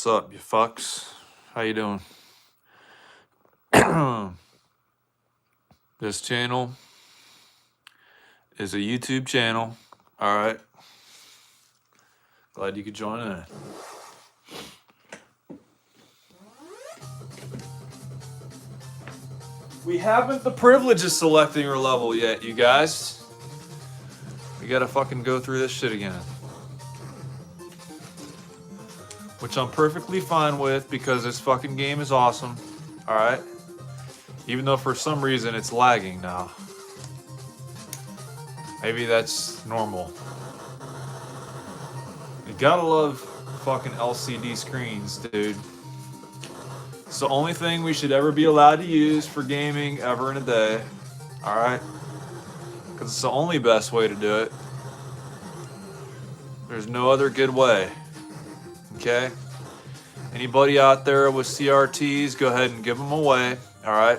What's up, you fucks? How you doing? This channel is a YouTube channel. All right. Glad you could join in. We haven't the privilege of selecting our level yet, you guys. We gotta fucking go through this shit again. Which I'm perfectly fine with because this fucking game is awesome. Alright? Even though for some reason it's lagging now. Maybe that's normal. You gotta love fucking LCD screens, dude. It's the only thing we should ever be allowed to use for gaming ever in a day. Alright? Because it's the only best way to do it. There's no other good way. Okay? Anybody out there with CRTs, go ahead and give them away. Alright?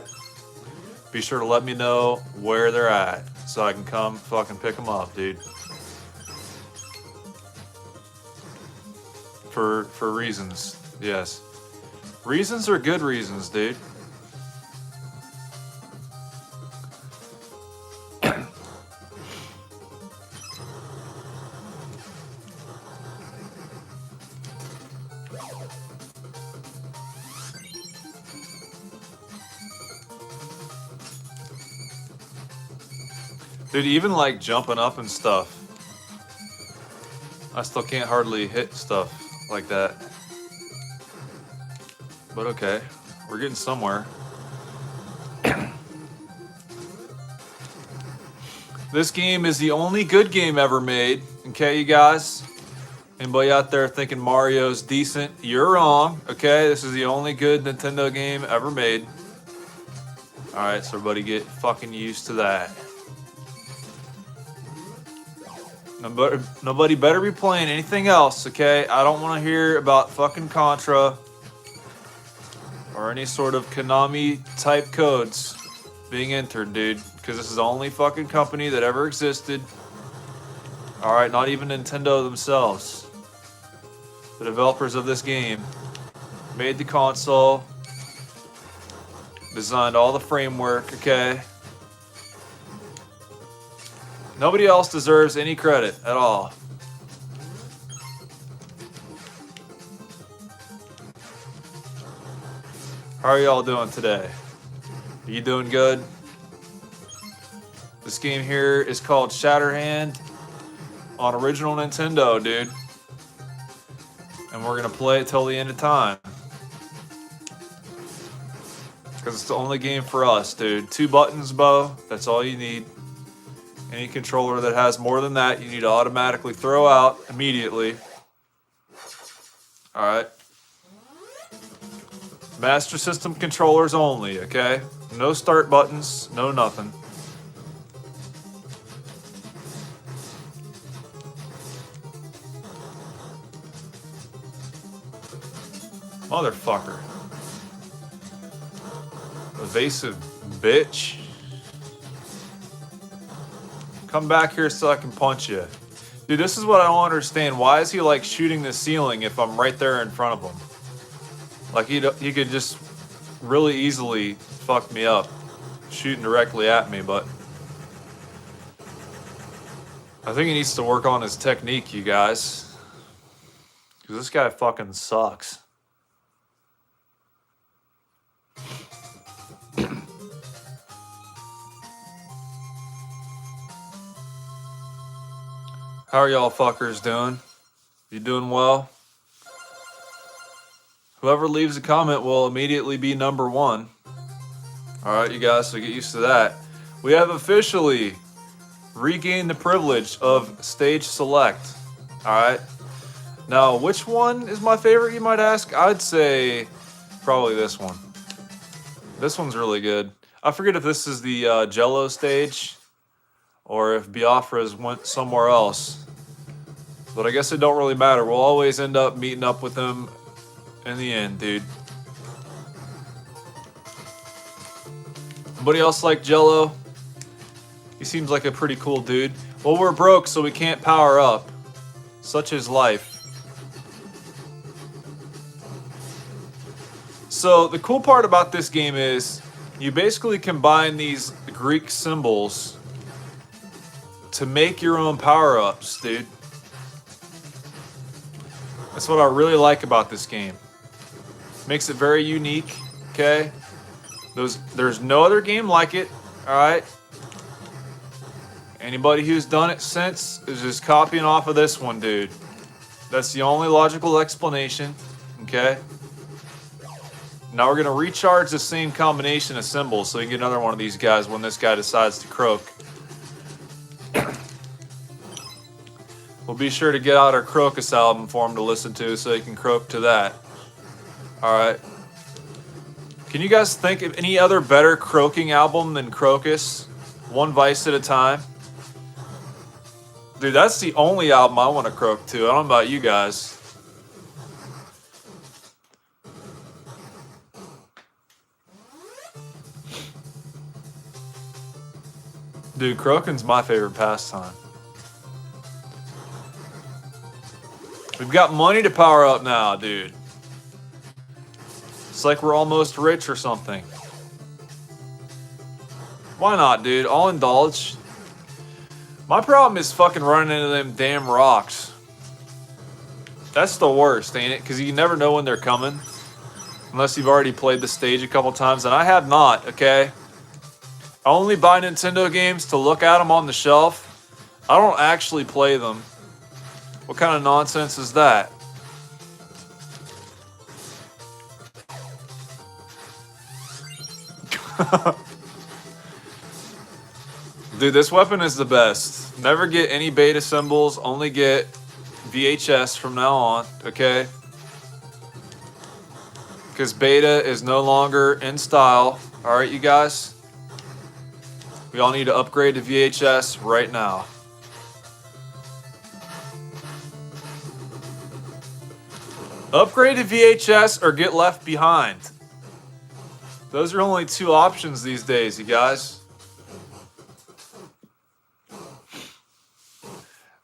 Be sure to let me know where they're at so I can come fucking pick them up, dude. For reasons. Yes. Reasons are good reasons, dude. Dude, even like jumping up and stuff, I still can't hardly hit stuff like that. But okay, we're getting somewhere. This game is the only good game ever made. Okay, you guys? Anybody out there thinking Mario's decent? You're wrong. Okay, this is the only good Nintendo game ever made. Alright, so everybody get fucking used to that. Nobody better be playing anything else, okay? I don't want to hear about fucking Contra or any sort of Konami type codes being entered, dude. Because this is the only fucking company that ever existed. Alright, not even Nintendo themselves. The developers of this game made the console, designed all the framework, okay? Nobody else deserves any credit at all. How are y'all doing today? Are you doing good? This game here is called Shatterhand on original Nintendo, dude. And we're gonna play it till the end of time. Because it's the only game for us, dude. 2 buttons, Bo. That's all you need. Any controller that has more than that, you need to automatically throw out immediately. Alright. Master System controllers only, okay? No start buttons, no nothing. Motherfucker. Evasive bitch. Come back here so I can punch you. Dude, this is what I don't understand. Why is he like shooting the ceiling if I'm right there in front of him? Like he could just really easily fuck me up shooting directly at me, but I think he needs to work on his technique, you guys. Because this guy fucking sucks. How are y'all fuckers doing? You doing well? Whoever leaves a comment will immediately be number 1. Alright, you guys, so get used to that. We have officially regained the privilege of stage select. Alright. Now, which one is my favorite, you might ask? I'd say probably this one. This one's really good. I forget if this is the Jello stage or if Biafra's went somewhere else. But I guess it don't really matter. We'll always end up meeting up with them in the end, dude. Anybody else like Jello? He seems like a pretty cool dude. Well, we're broke, so we can't power up. Such is life. So the cool part about this game is you basically combine these Greek symbols to make your own power-ups, dude. That's what I really like about this game. Makes it very unique, okay? There's no other game like it, alright? Anybody who's done it since is just copying off of this one, dude. That's the only logical explanation, okay? Now we're gonna recharge the same combination of symbols so we can get another one of these guys when this guy decides to croak. We'll be sure to get out our Crocus album for him to listen to so he can croak to that. Alright. Can you guys think of any other better croaking album than Crocus? One Vice at a Time? Dude, that's the only album I want to croak to. I don't know about you guys. Dude, croaking's my favorite pastime. We've got money to power up now, dude. It's like we're almost rich or something. Why not, dude? I'll indulge. My problem is fucking running into them damn rocks. That's the worst, ain't it? Because you never know when they're coming. Unless you've already played the stage a couple times. And I have not, okay? I only buy Nintendo games to look at them on the shelf. I don't actually play them. What kind of nonsense is that? Dude, this weapon is the best. Never get any beta symbols, only get VHS from now on, okay? Because beta is no longer in style. Alright, you guys? We all need to upgrade to VHS right now. Upgrade to VHS or get left behind. Those are only two options these days, you guys.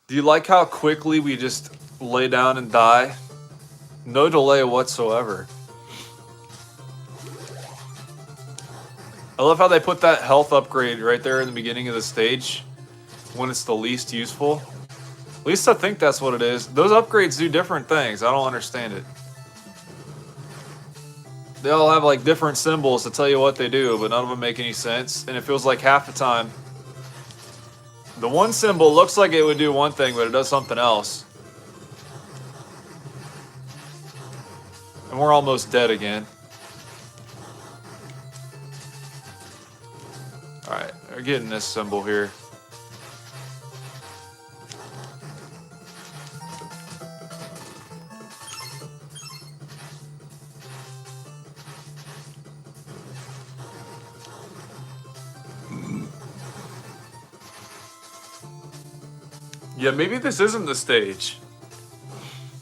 Do you like how quickly we just lay down and die? No delay whatsoever. I love how they put that health upgrade right there in the beginning of the stage when it's the least useful. At least I think that's what it is. Those upgrades do different things. I don't understand it. They all have like different symbols to tell you what they do, but none of them make any sense. And it feels like half the time, the one symbol looks like it would do one thing, but it does something else. And we're almost dead again. Alright, we're getting this symbol here. Yeah, maybe this isn't the stage.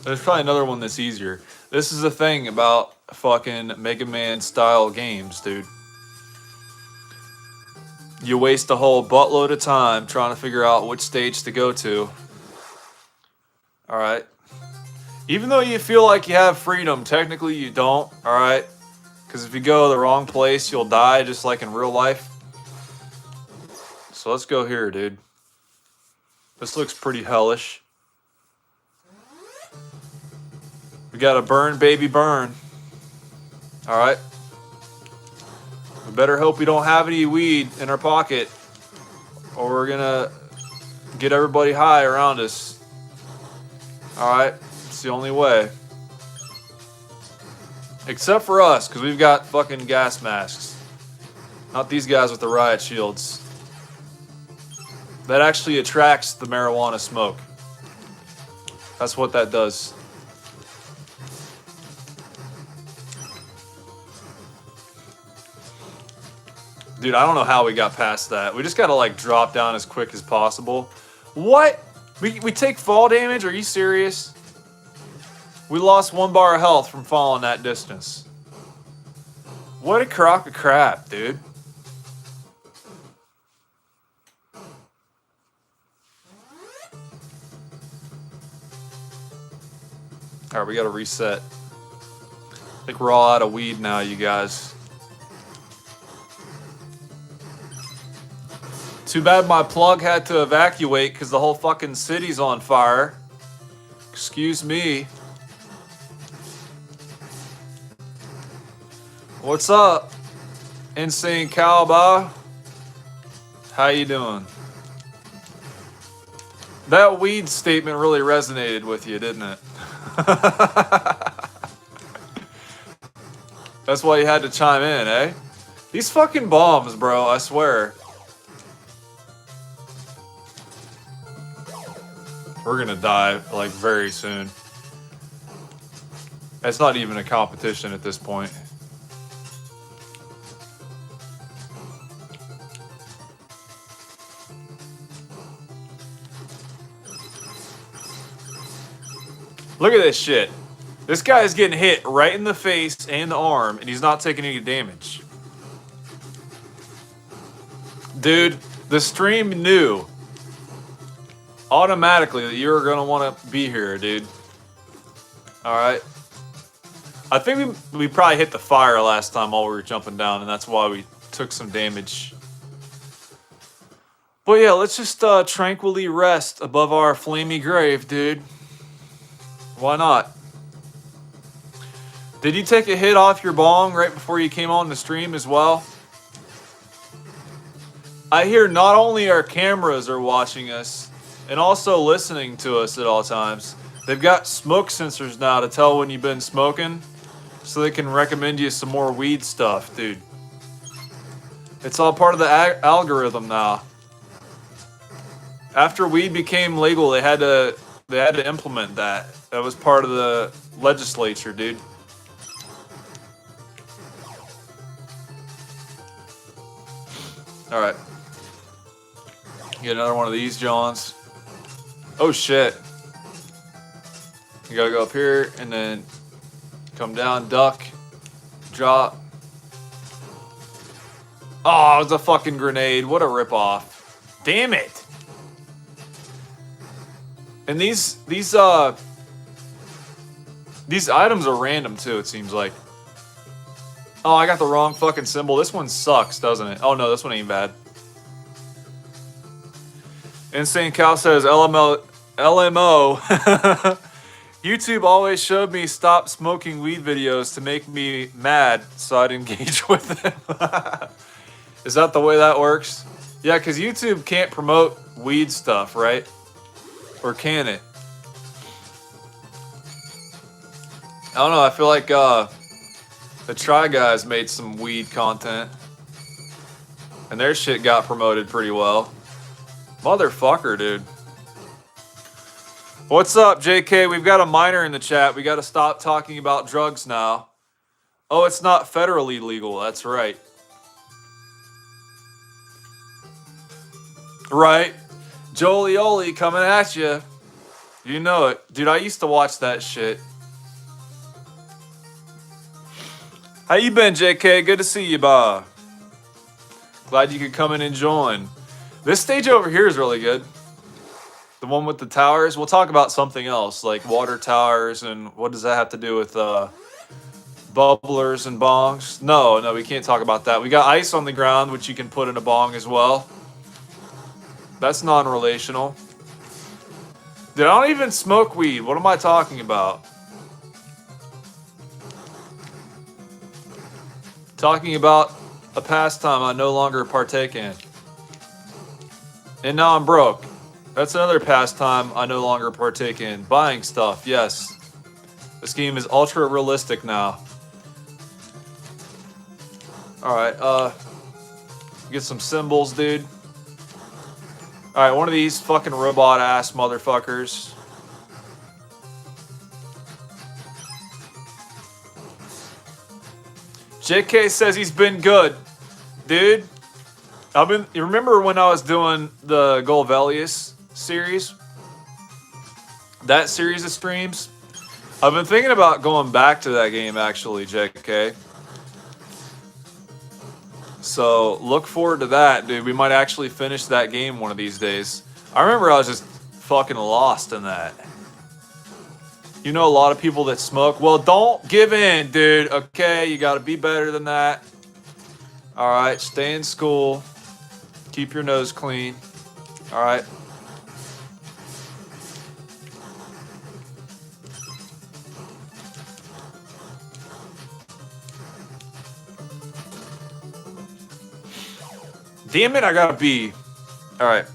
There's probably another one that's easier. This is the thing about fucking Mega Man style games, dude. You waste a whole buttload of time trying to figure out which stage to go to. Alright. Even though you feel like you have freedom, technically you don't, alright? Because if you go the wrong place, you'll die just like in real life. So let's go here, dude. This looks pretty hellish. We gotta burn, baby, burn. Alright. We better hope we don't have any weed in our pocket, or we're gonna get everybody high around us. Alright. It's the only way. Except for us, because we've got fucking gas masks. Not these guys with the riot shields. That actually attracts the marijuana smoke. That's what that does. Dude, I don't know how we got past that. We just gotta like drop down as quick as possible. What? We take fall damage? Are you serious? We lost 1 bar of health from falling that distance. What a crock of crap, dude. Alright, we gotta reset. I think we're all out of weed now, you guys. Too bad my plug had to evacuate because the whole fucking city's on fire. Excuse me. What's up, Insane Cowboy? How you doing? That weed statement really resonated with you, didn't it? That's why you had to chime in, eh? These fucking bombs, bro, I swear. We're gonna die, like, very soon. It's not even a competition at this point. Look at this shit. This guy is getting hit right in the face and the arm, and he's not taking any damage. Dude, the stream knew automatically that you were going to want to be here, dude. Alright. I think we probably hit the fire last time while we were jumping down, and that's why we took some damage. But yeah, let's just tranquilly rest above our flamey grave, dude. Why not? Did you take a hit off your bong right before you came on the stream as well? I hear not only our cameras are watching us and also listening to us at all times. They've got smoke sensors now to tell when you've been smoking, so they can recommend you some more weed stuff, dude. It's all part of the algorithm now. After weed became legal, they had to implement that. That was part of the legislature, dude. All right. Get another one of these, Johns. Oh shit. You gotta go up here and then come down, duck, drop. Oh, it was a fucking grenade. What a ripoff. Damn it. And these items are random too, it seems like. Oh, I got the wrong fucking symbol. This one sucks, doesn't it? Oh no, this one ain't bad. Insane Cal says LMO. YouTube always showed me stop smoking weed videos to make me mad, so I'd engage with them. Is that the way that works? Yeah, because YouTube can't promote weed stuff, right? Or can it? I don't know, I feel like the Try Guys made some weed content. And their shit got promoted pretty well. Motherfucker, dude. What's up, JK? We've got a minor in the chat. We got to stop talking about drugs now. Oh, it's not federally legal. That's right. Right. Jolioli coming at you. You know it. Dude, I used to watch that shit. How you been, JK? Good to see you, Bob. Glad you could come in and join. This stage over here is really good. The one with the towers. We'll talk about something else, like water towers, and what does that have to do with bubblers and bongs? No, we can't talk about that. We got ice on the ground, which you can put in a bong as well. That's non-relational. Dude, I don't even smoke weed. What am I talking about? Talking about a pastime I no longer partake in. And now I'm broke. That's another pastime I no longer partake in. Buying stuff, yes. This game is ultra realistic now. Alright, get some symbols, dude. Alright, one of these fucking robot ass motherfuckers. JK says he's been good. Dude, you remember when I was doing the Golvelius series? That series of streams? I've been thinking about going back to that game actually, JK. So look forward to that, dude. We might actually finish that game one of these days. I remember I was just fucking lost in that. You know a lot of people that smoke. Well, don't give in, dude. Okay, you got to be better than that. All right, stay in school. Keep your nose clean. All right. Damn it, I got to be. All right.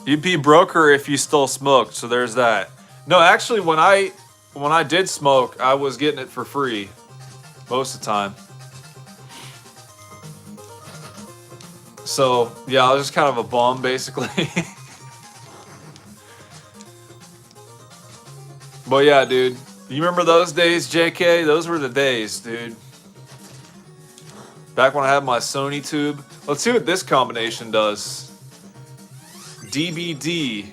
You'd be broker if you still smoked, so there's that. No, actually, when I did smoke, I was getting it for free most of the time. So yeah, I was just kind of a bum, basically. But yeah, dude, you remember those days, JK? Those were the days, dude. Back when I had my Sony tube. Let's see what this combination does. DBD.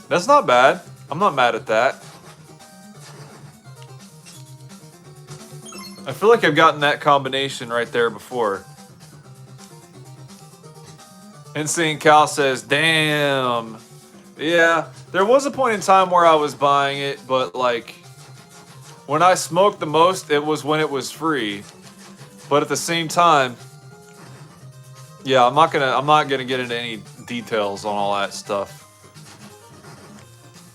That's not bad. I'm not mad at that. I feel like I've gotten that combination right there before. Insane Cal says, damn. Yeah, there was a point in time where I was buying it, but like, when I smoked the most, it was when it was free. But at the same time, yeah, I'm not gonna get into any details on all that stuff.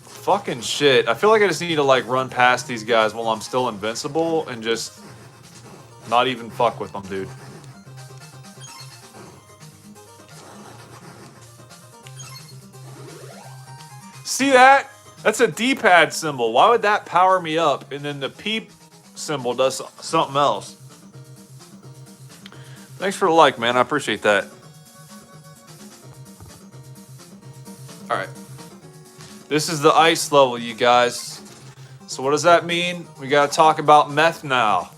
Fucking shit. I feel like I just need to like run past these guys while I'm still invincible and just not even fuck with them, dude. See that? That's a D-pad symbol. Why would that power me up? And then the P symbol does something else. Thanks for the like, man. I appreciate that. All right. This is the ice level, you guys. So what does that mean? We got to talk about meth now.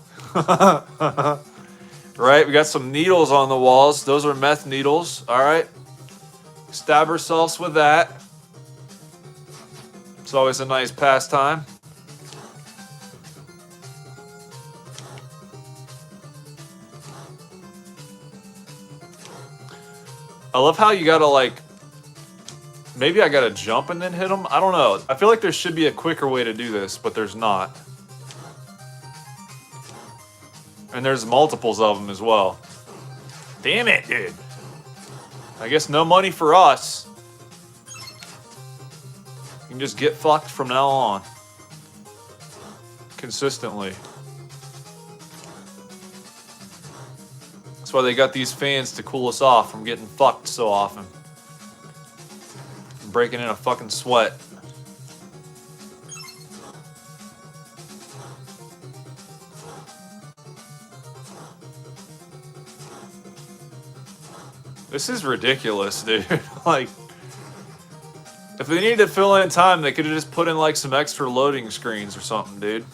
Right? We got some needles on the walls. Those are meth needles. All right. Stab ourselves with that. It's always a nice pastime. I love how you gotta like, maybe I gotta jump and then hit them. I don't know. I feel like there should be a quicker way to do this, but there's not. And there's multiples of them as well. Damn it, dude. I guess no money for us. You can just get fucked from now on. Consistently. That's why they got these fans to cool us off from getting fucked so often. Breaking in a fucking sweat. This is ridiculous, dude. Like, if they needed to fill in time, they could have just put in like some extra loading screens or something, dude.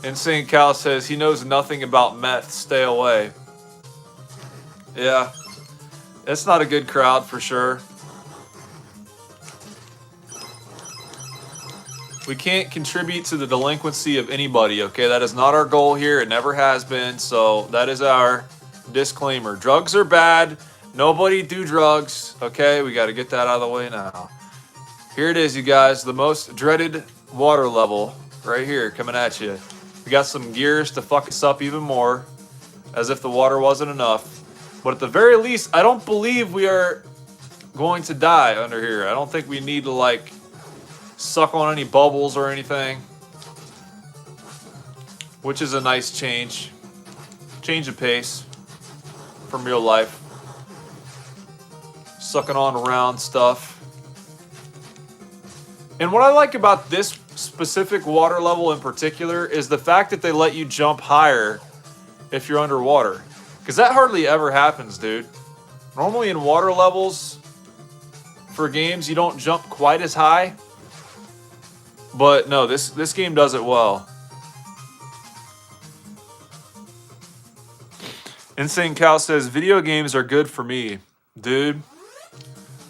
Insane Cal says he knows nothing about meth. Stay away. Yeah, it's not a good crowd for sure. We can't contribute to the delinquency of anybody, okay? That is not our goal here. It never has been, so that is our disclaimer. Drugs are bad. Nobody do drugs, okay? We got to get that out of the way now. Here it is, you guys. The most dreaded water level right here coming at you. We got some gears to fuck us up even more, as if the water wasn't enough. But at the very least, I don't believe we are going to die under here. I don't think we need to, like, suck on any bubbles or anything. Which is a nice change. Change of pace from real life. Sucking on around stuff. And what I like about this specific water level in particular is the fact that they let you jump higher if you're underwater. Because that hardly ever happens, dude. Normally in water levels for games, you don't jump quite as high. But no, this game does it well. Insane Cow says, video games are good for me. Dude,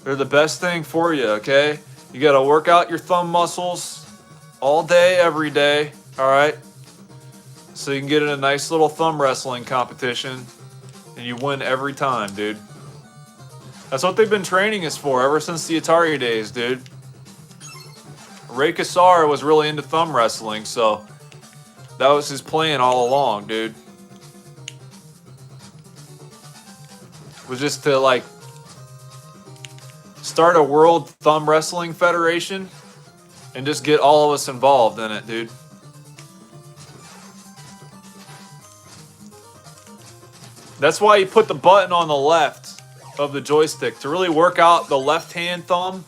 they're the best thing for you, okay? You gotta work out your thumb muscles all day, every day, alright? So you can get in a nice little thumb wrestling competition and you win every time, dude. That's what they've been training us for ever since the Atari days, dude. Ray Kassar was really into thumb wrestling, so that was his plan all along, dude. Was just to, like, start a World Thumb Wrestling Federation and just get all of us involved in it, dude. That's why you put the button on the left of the joystick to really work out the left-hand thumb.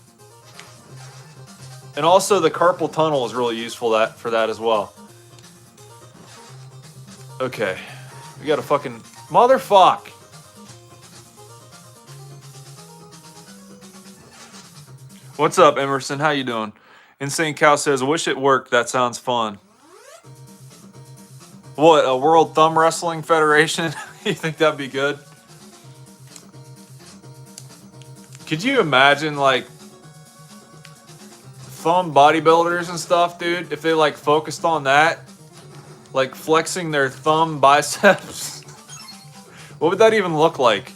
And also the carpal tunnel is really useful for that as well. Okay. We got a fucking... Motherfuck! What's up, Emerson? How you doing? Insane Cow says, I wish it worked. That sounds fun. What, a World Thumb Wrestling Federation? You think that'd be good? Could you imagine, like, thumb bodybuilders and stuff, dude? If they, like, focused on that? Like, flexing their thumb biceps? What would that even look like?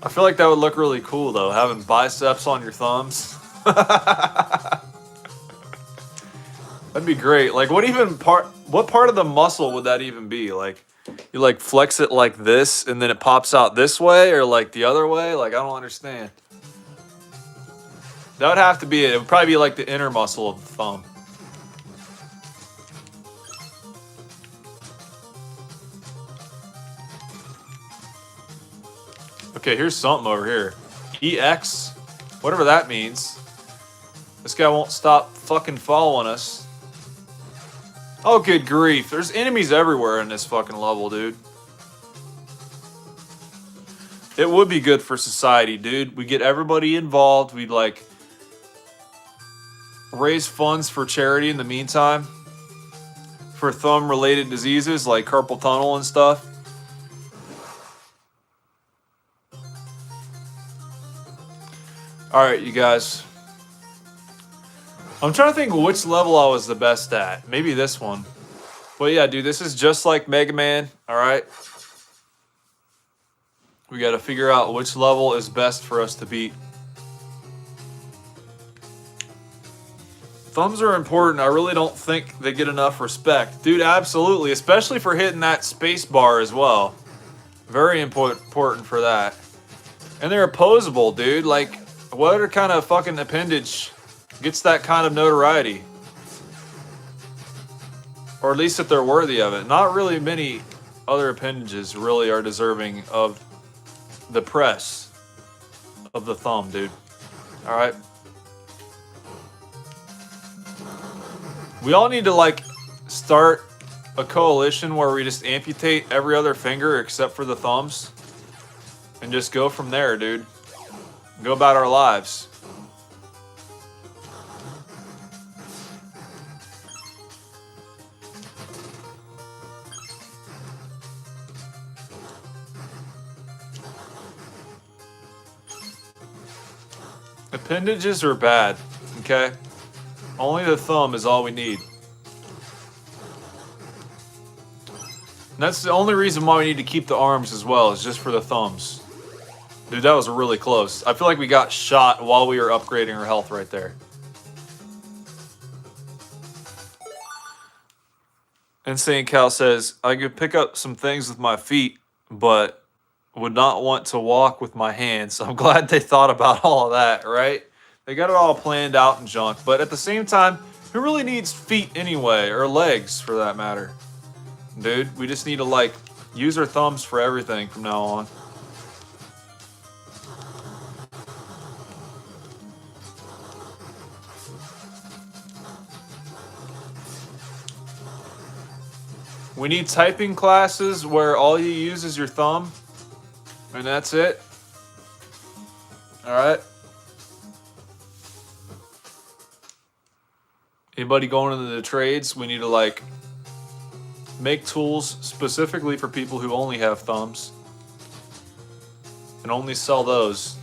I feel like that would look really cool, though, having biceps on your thumbs. That'd be great. Like, what part of the muscle would that even be? Like, you, like, flex it like this, and then it pops out this way, or, like, the other way? Like, I don't understand. That would have to be it. It would probably be, like, the inner muscle of the thumb. Okay, here's something over here. EX? Whatever that means. This guy won't stop fucking following us. Oh, good grief. There's enemies everywhere in this fucking level, dude. It would be good for society, dude. We get everybody involved. We'd, like, raise funds for charity in the meantime. For thumb-related diseases like carpal tunnel and stuff. Alright, you guys. I'm trying to think which level I was the best at. Maybe this one. But yeah, dude, this is just like Mega Man. Alright? We gotta figure out which level is best for us to beat. Thumbs are important. I really don't think they get enough respect. Dude, absolutely. Especially for hitting that space bar as well. Very important for that. And they're opposable, dude. Like, what other kind of fucking appendage gets that kind of notoriety? Or at least if they're worthy of it. Not really many other appendages really are deserving of the press of the thumb, dude. Alright? We all need to, like, start a coalition where we just amputate every other finger except for the thumbs. And just go from there, dude. Go about our lives. Appendages are bad, okay? Only the thumb is all we need. And that's the only reason why we need to keep the arms as well, is just for the thumbs. Dude, that was really close. I feel like we got shot while we were upgrading our health right there. Insane Cal says, I could pick up some things with my feet, but would not want to walk with my hands. I'm glad they thought about all of that, right? They got it all planned out and junk. But at the same time, who really needs feet anyway? Or legs, for that matter? Dude, we just need to, like, use our thumbs for everything from now on. We need typing classes where all you use is your thumb. And that's it. Alright. Anybody going into the trades? We need to, like, make tools specifically for people who only have thumbs. And only sell those.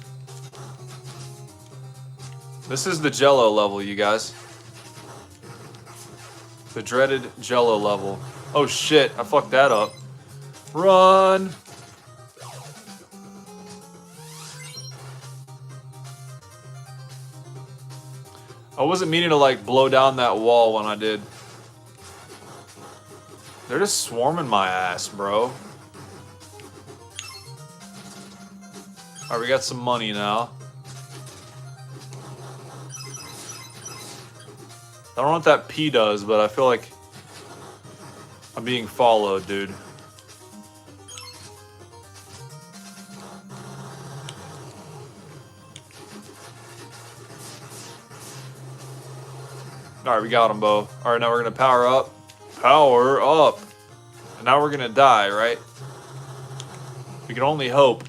This is the Jello level, you guys. The dreaded Jello level. Oh shit, I fucked that up. Run! I wasn't meaning to like blow down that wall when I did. They're just swarming my ass, bro. Alright, we got some money now. I don't know what that P does, but I feel like I'm being followed, dude. Alright, we got them both. Alright, now we're going to power up. Power up. And now we're going to die, right? We can only hope.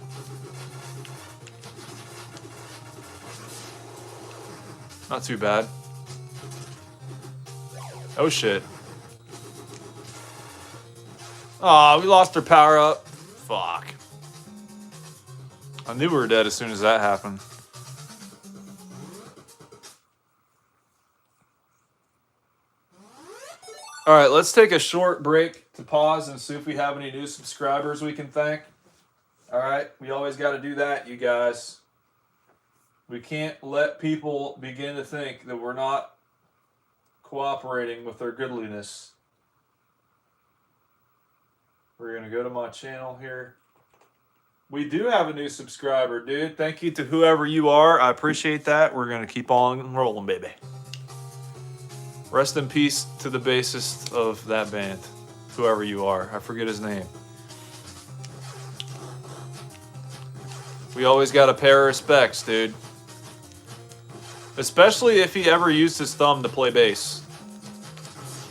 Not too bad. Oh, shit. Aw, we lost our power up. Fuck. I knew we were dead as soon as that happened. Alright, let's take a short break to pause and see if we have any new subscribers we can thank. Alright, we always got to do that, you guys. We can't let people begin to think that we're not cooperating with their goodliness. We're going to go to my channel here. We do have a new subscriber, dude. Thank you to whoever you are. I appreciate that. We're going to keep on rolling, baby. Rest in peace to the bassist of that band, whoever you are. I forget his name. We always got to pay our respects, dude. Especially if he ever used his thumb to play bass.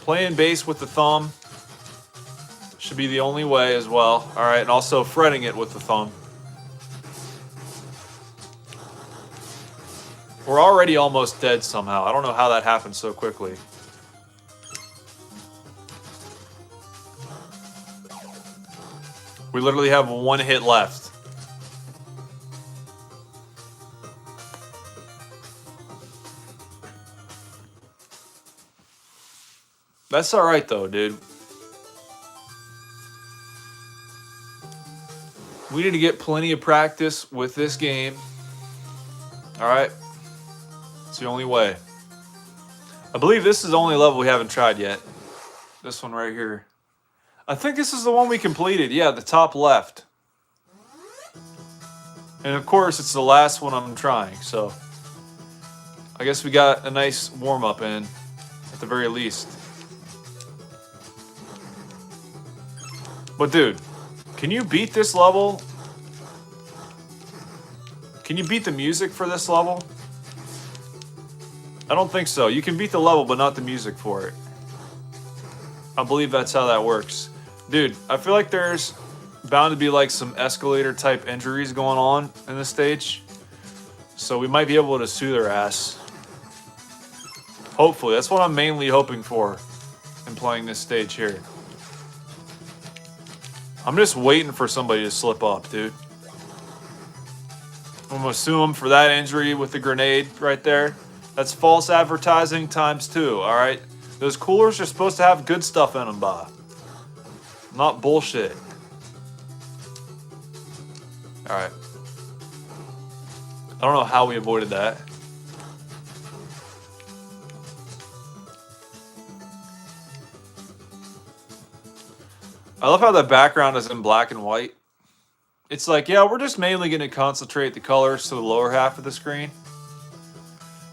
Playing bass with the thumb should be the only way as well. Alright, and also fretting it with the thumb. We're already almost dead somehow. I don't know how that happened so quickly. We literally have one hit left. That's alright though, dude. We need to get plenty of practice with this game. Alright? It's the only way. I believe this is the only level we haven't tried yet. This one right here. I think this is the one we completed. Yeah, the top left. And of course, it's the last one I'm trying, so I guess we got a nice warm-up in, at the very least. But dude, can you beat this level? Can you beat the music for this level? I don't think so. You can beat the level, but not the music for it. I believe that's how that works. Dude, I feel like there's bound to be like some escalator type injuries going on in this stage. So we might be able to sue their ass. Hopefully. That's what I'm mainly hoping for in playing this stage here. I'm just waiting for somebody to slip up, dude. I'm gonna sue them for that injury with the grenade right there. That's false advertising times 2, alright? Those coolers are supposed to have good stuff in them, bah. Not bullshit. Alright. I don't know how we avoided that. I love how the background is in black and white. It's like, yeah, we're just mainly going to concentrate the colors to the lower half of the screen.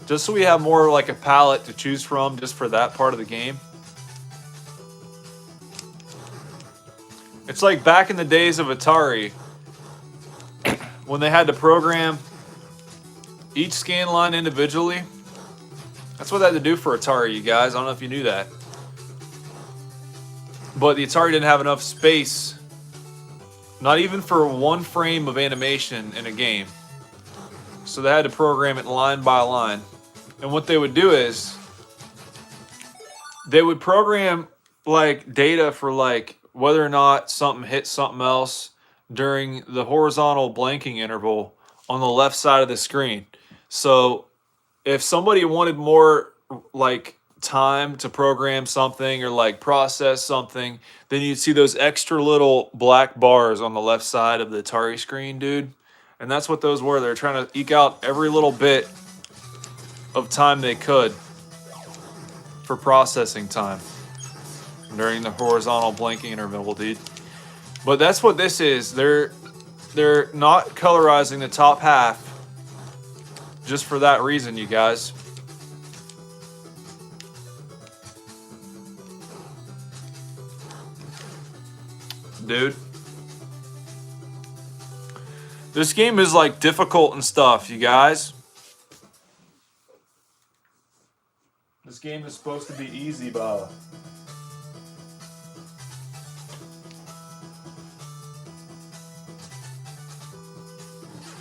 Just so we have more like a palette to choose from just for that part of the game. It's like back in the days of Atari, when they had to program each scan line individually. That's what they had to do for Atari, you guys. I don't know if you knew that. But the Atari didn't have enough space, not even for one frame of animation in a game. So they had to program it line by line. And what they would do is, they would program like data for like whether or not something hit something else during the horizontal blanking interval on the left side of the screen. So if somebody wanted more like time to program something or like process something, then you'd see those extra little black bars on the left side of the Atari screen, dude. And that's what those were. They're trying to eke out every little bit of time they could for processing time during the horizontal blanking interval, dude. But that's what this is. They're not colorizing the top half just for that reason, you guys. Dude. This game is like difficult and stuff, you guys. This game is supposed to be easy, bro.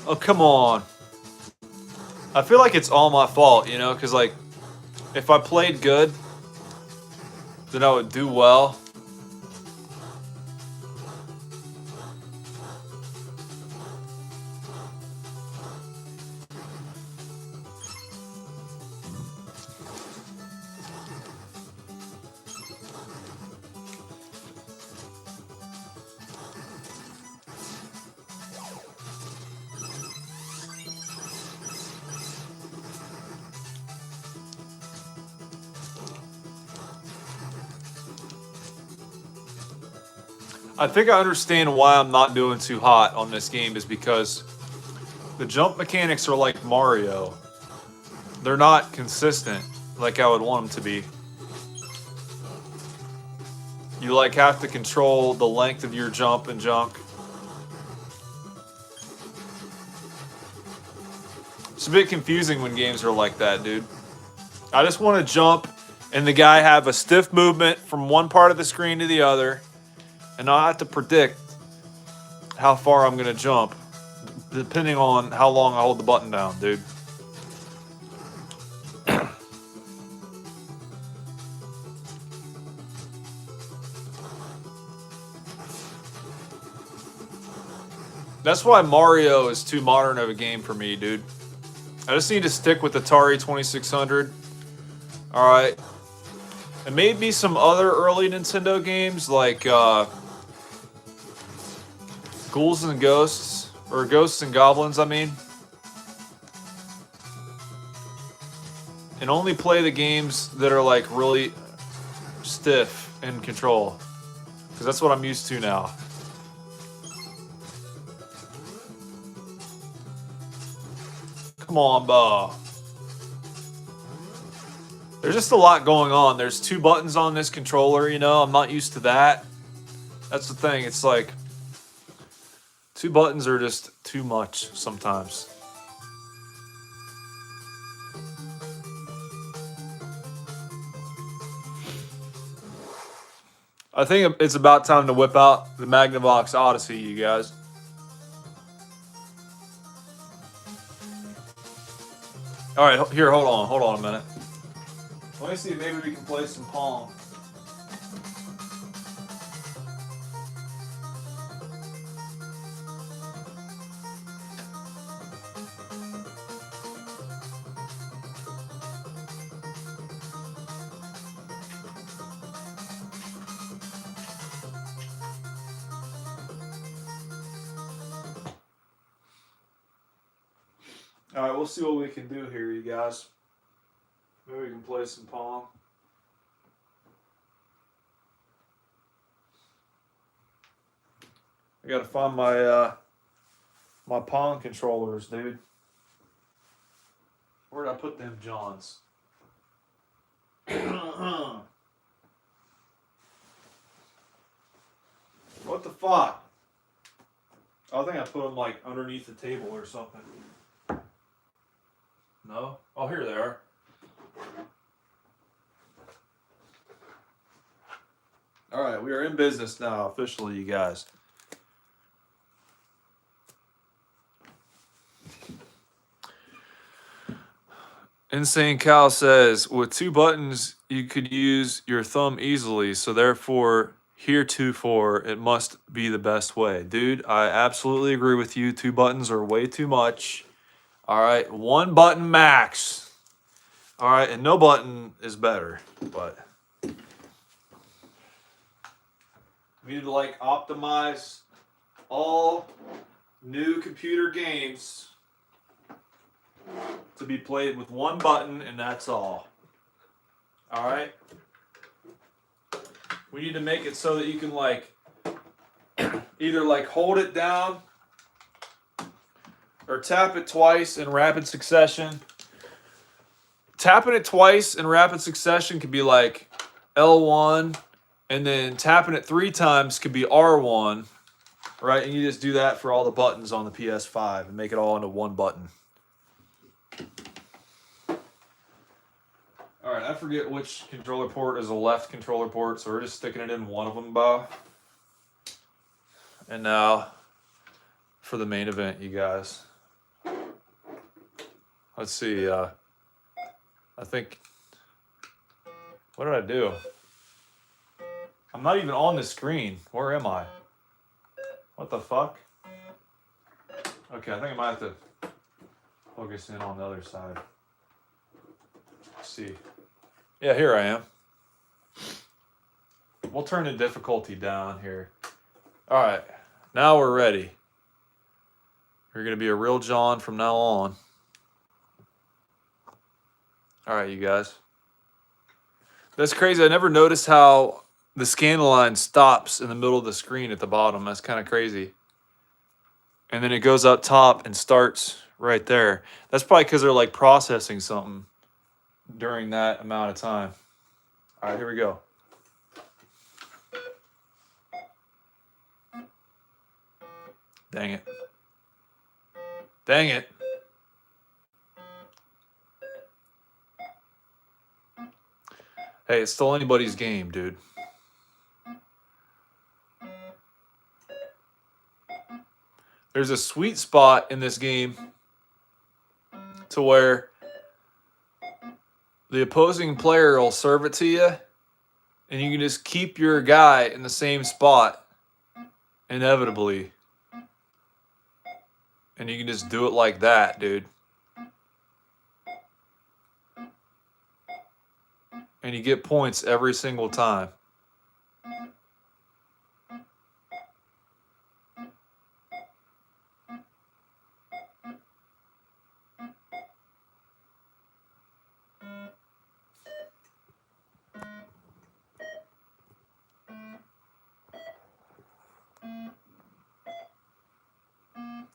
Oh, come on. I feel like it's all my fault, you know, because, like, if I played good, then I would do well. I think I understand why I'm not doing too hot on this game is because the jump mechanics are like Mario. They're not consistent like I would want them to be. You like have to control the length of your jump and junk. It's a bit confusing when games are like that, dude. I just want to jump and the guy have a stiff movement from one part of the screen to the other. And I have to predict how far I'm going to jump, depending on how long I hold the button down, dude. That's why Mario is too modern of a game for me, dude. I just need to stick with Atari 2600. All right. And maybe some other early Nintendo games like Ghouls and Ghosts, or Ghosts and Goblins, I mean. And only play the games that are like really stiff in control. Because that's what I'm used to now. Come on, Bo. There's just a lot going on. There's 2 buttons on this controller, you know. I'm not used to that. That's the thing. It's like 2 buttons are just too much sometimes. I think it's about time to whip out the Magnavox Odyssey, you guys. All right, here, hold on a minute. Let me see if maybe we can play some Pong. All right, we'll see what we can do here, you guys. Maybe we can play some Pong. I gotta find my my Pong controllers, dude. Where'd I put them, Johns? What the fuck? I think I put them like underneath the table or something. No? Oh, here they are. All right, we are in business now, officially, you guys. Insane Cal says, with 2 buttons, you could use your thumb easily, so therefore, heretofore, it must be the best way. Dude, I absolutely agree with you. 2 buttons are way too much. All right, 1 button max. All right, and no button is better, but we need to like optimize all new computer games to be played with one button, and that's all. All right. We need to make it so that you can like either like hold it down or tap it twice in rapid succession. Tapping it twice in rapid succession could be like L1, and then tapping it 3 times could be R1, right? And you just do that for all the buttons on the PS5 and make it all into one button. All right, I forget which controller port is the left controller port, so we're just sticking it in one of them, Bo. And now for the main event, you guys. Let's see. I think. What did I do? I'm not even on the screen. Where am I? What the fuck? Okay, I think I might have to focus in on the other side. Let's see. Yeah, here I am. We'll turn the difficulty down here. All right, now we're ready. You're going to be a real John from now on. All right, you guys. That's crazy. I never noticed how the scan line stops in the middle of the screen at the bottom. That's kind of crazy. And then it goes up top and starts right there. That's probably because they're like processing something during that amount of time. All right, here we go. Dang it. Dang it. Hey, it's still anybody's game, dude. There's a sweet spot in this game to where the opposing player will serve it to you, and you can just keep your guy in the same spot inevitably. And you can just do it like that, dude. And you get points every single time.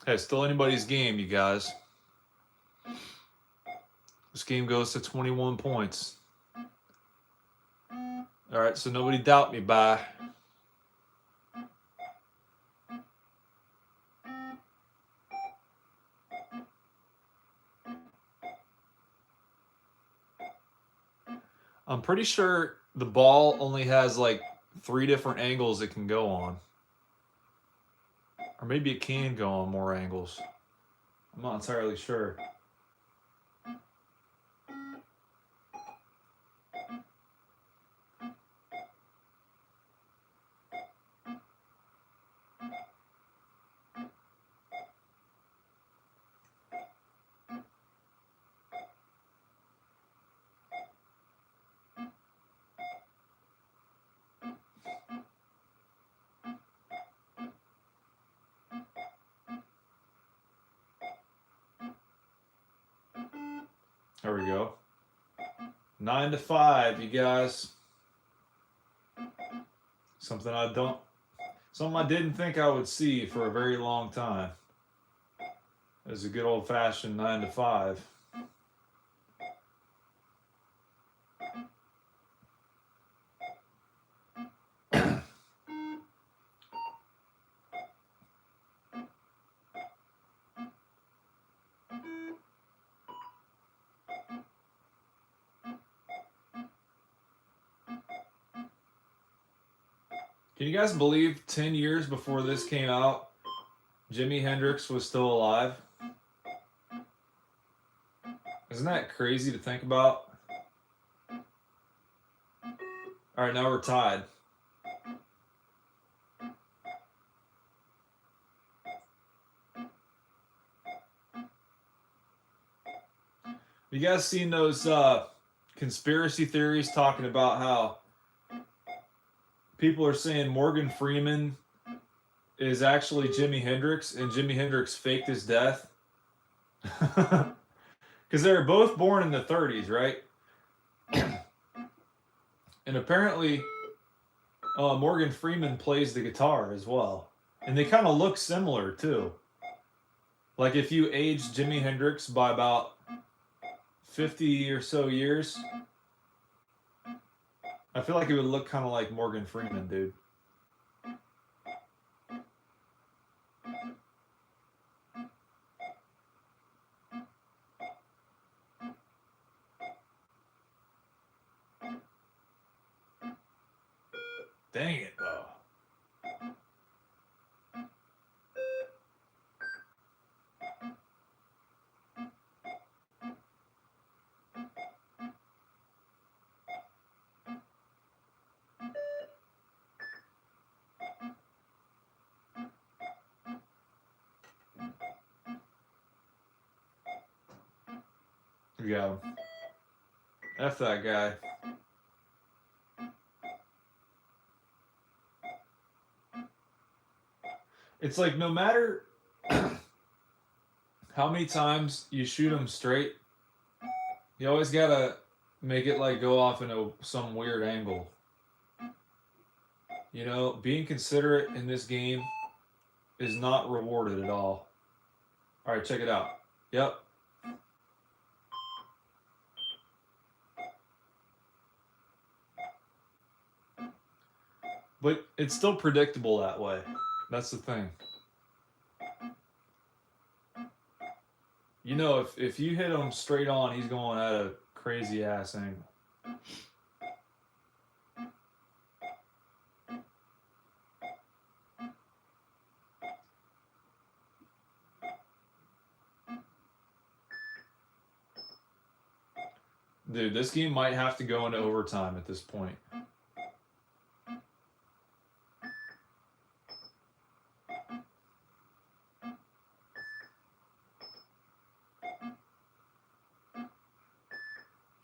Hey, it's still anybody's game, you guys. This game goes to 21 points. All right, so nobody doubt me, bye. I'm pretty sure the ball only has like 3 different angles it can go on. Or maybe it can go on more angles. I'm not entirely sure. There we go. 9 to 5, you guys. Something I didn't think I would see for a very long time. It was a good old-fashioned 9 to 5. Can you guys believe 10 years before this came out, Jimi Hendrix was still alive? Isn't that crazy to think about? All right, now we're tied. You guys seen those conspiracy theories talking about how people are saying Morgan Freeman is actually Jimi Hendrix and Jimi Hendrix faked his death? Because they were both born in the 30s, right? And apparently, Morgan Freeman plays the guitar as well. And they kind of look similar, too. Like if you age Jimi Hendrix by about 50 or so years, I feel like it would look kind of like Morgan Freeman, dude. Dang it, though. We got him. F that guy. It's like no matter how many times you shoot him straight, you always gotta make it like go off in some weird angle. You know, being considerate in this game is not rewarded at all. All right, check it out. Yep. But it's still predictable that way. That's the thing. You know, if you hit him straight on, he's going at a crazy ass angle. Dude, this game might have to go into overtime at this point.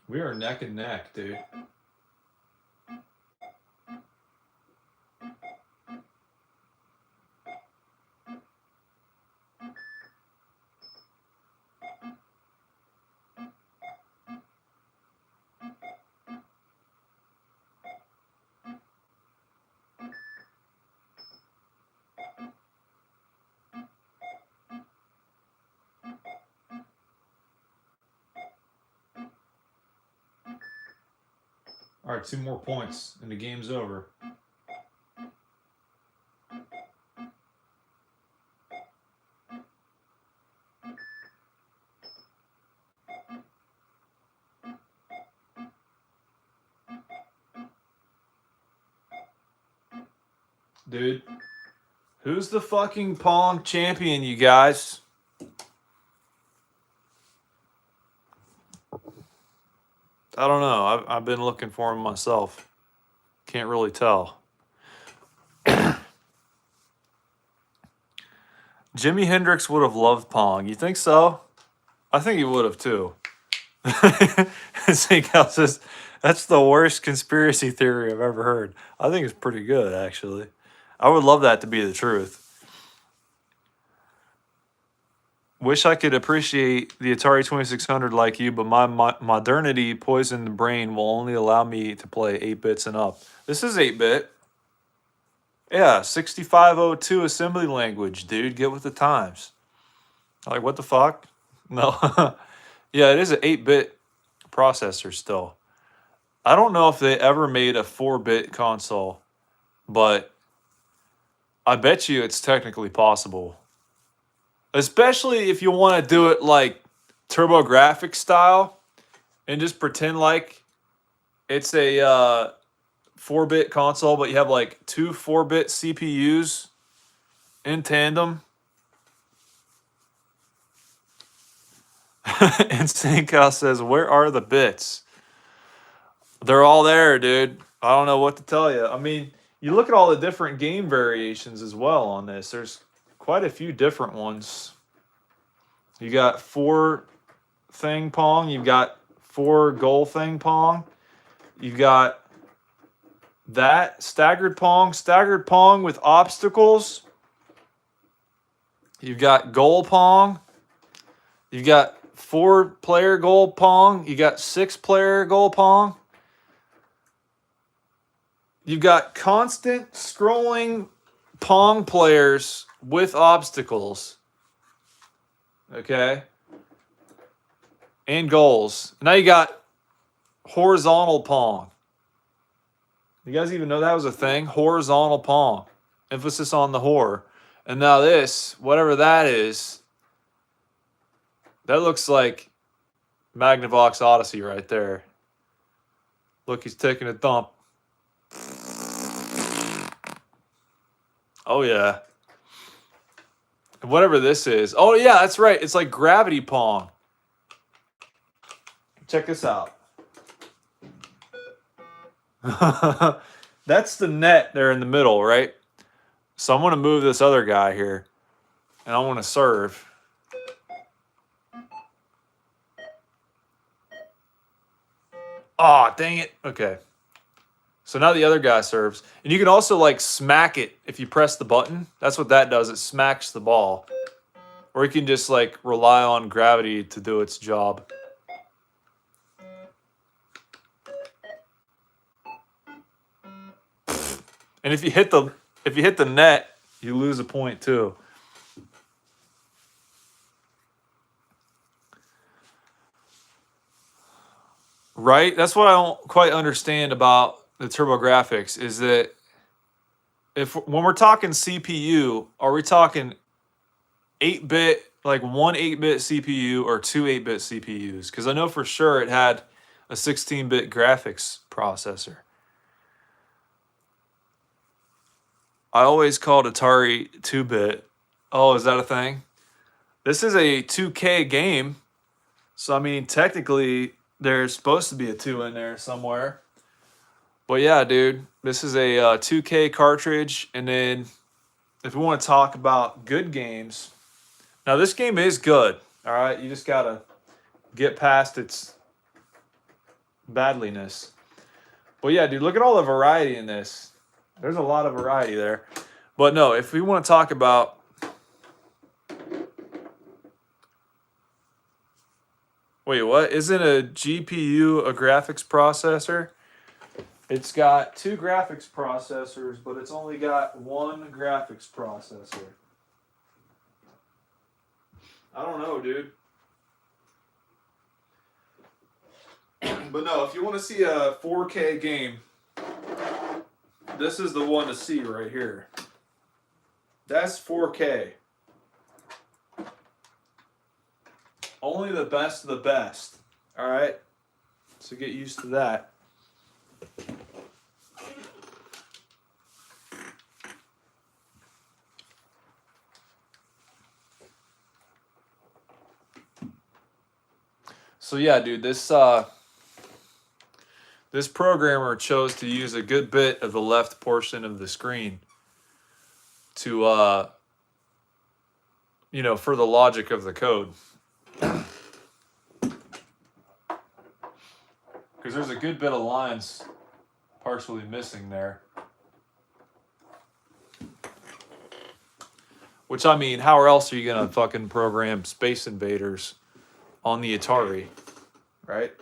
We are neck and neck, dude. All right, 2 more points and the game's over. Dude, who's the fucking Pong champion, you guys? I don't know. I've been looking for him myself. Can't really tell. Jimi Hendrix would have loved Pong. You think so? I think he would have too. Says, that's the worst conspiracy theory I've ever heard. I think it's pretty good, actually. I would love that to be the truth. Wish I could appreciate the Atari 2600 like you, but my modernity poisoned the brain will only allow me to play 8 bits and up. This is 8-bit. Yeah, 6502 assembly language, dude. Get with the times. Like, what the fuck? No. Yeah, it is an 8-bit processor still. I don't know if they ever made a 4-bit console, but I bet you it's technically possible. Especially if you want to do it like TurboGrafx style and just pretend like it's a 4-bit console, but you have like 2 4-bit CPUs in tandem. And Sankow says, where are the bits? They're all there, dude. I don't know what to tell you. I mean, you look at all the different game variations as well on this. There's quite a few different ones. You got 4 thing Pong. You've got 4 goal thing Pong. You've got that staggered Pong with obstacles. You've got goal Pong. You've got 4-player goal Pong. You got 6-player goal Pong. You've got constant scrolling Pong players with obstacles. Okay. And goals. Now you got horizontal Pong. You guys even know that was a thing? Horizontal Pong. Emphasis on the whore. And now this, whatever that is, that looks like Magnavox Odyssey right there. Look, he's taking a dump. Oh, yeah. And whatever this is. Oh, yeah, that's right. It's like Gravity Pong. Check this out. That's the net there in the middle, right? So I'm going to move this other guy here. And I want to serve. Oh, dang it. Okay. So now the other guy serves. And you can also like smack it if you press the button. That's what that does. It smacks the ball. Or you can just like rely on gravity to do its job. And if you hit the net, you lose a point too. Right? That's what I don't quite understand about the TurboGrafx is that when we're talking CPU, are we talking 8-bit, like one 8-bit CPU or two 8-bit CPUs? Because I know for sure it had a 16-bit graphics processor. I always called Atari 2-bit. Oh, is that a thing? This is a 2K game. So, I mean, technically, there's supposed to be a 2 in there somewhere. But yeah, dude, this is a 2K cartridge. And then if we want to talk about good games, now this game is good. All right, you just got to get past its badliness. But yeah, dude, look at all the variety in this. There's a lot of variety there. But no, if we want to talk about wait, what? Isn't a GPU a graphics processor? It's got 2 graphics processors, but it's only got 1 graphics processor. I don't know, dude. But no, if you want to see a 4K game, this is the one to see right here. That's 4K. Only the best of the best. All right? So get used to that. So yeah, dude, this programmer chose to use a good bit of the left portion of the screen to for the logic of the code. Because there's a good bit of lines partially missing there. Which, I mean, how else are you going to fucking program Space Invaders on the Atari, right?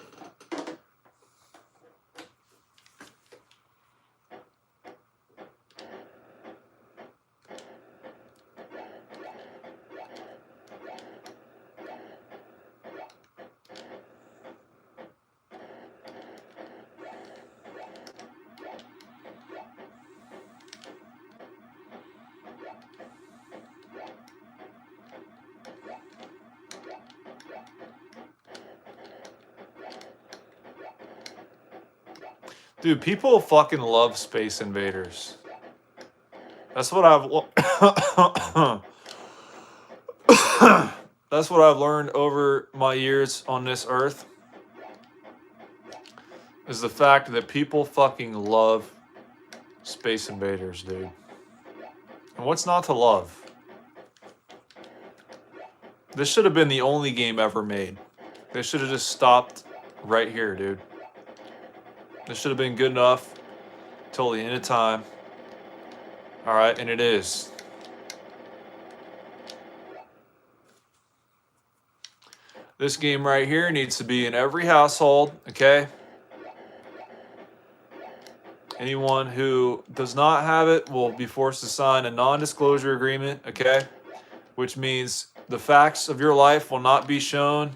Dude, people fucking love Space Invaders. That's what that's what I've learned over my years on this earth. Is the fact that people fucking love Space Invaders, dude. And what's not to love? This should have been the only game ever made. They should have just stopped right here, dude. This should have been good enough till the end of time. All right, and it is. This game right here needs to be in every household, okay? Anyone who does not have it will be forced to sign a non-disclosure agreement, okay? Which means the facts of your life will not be shown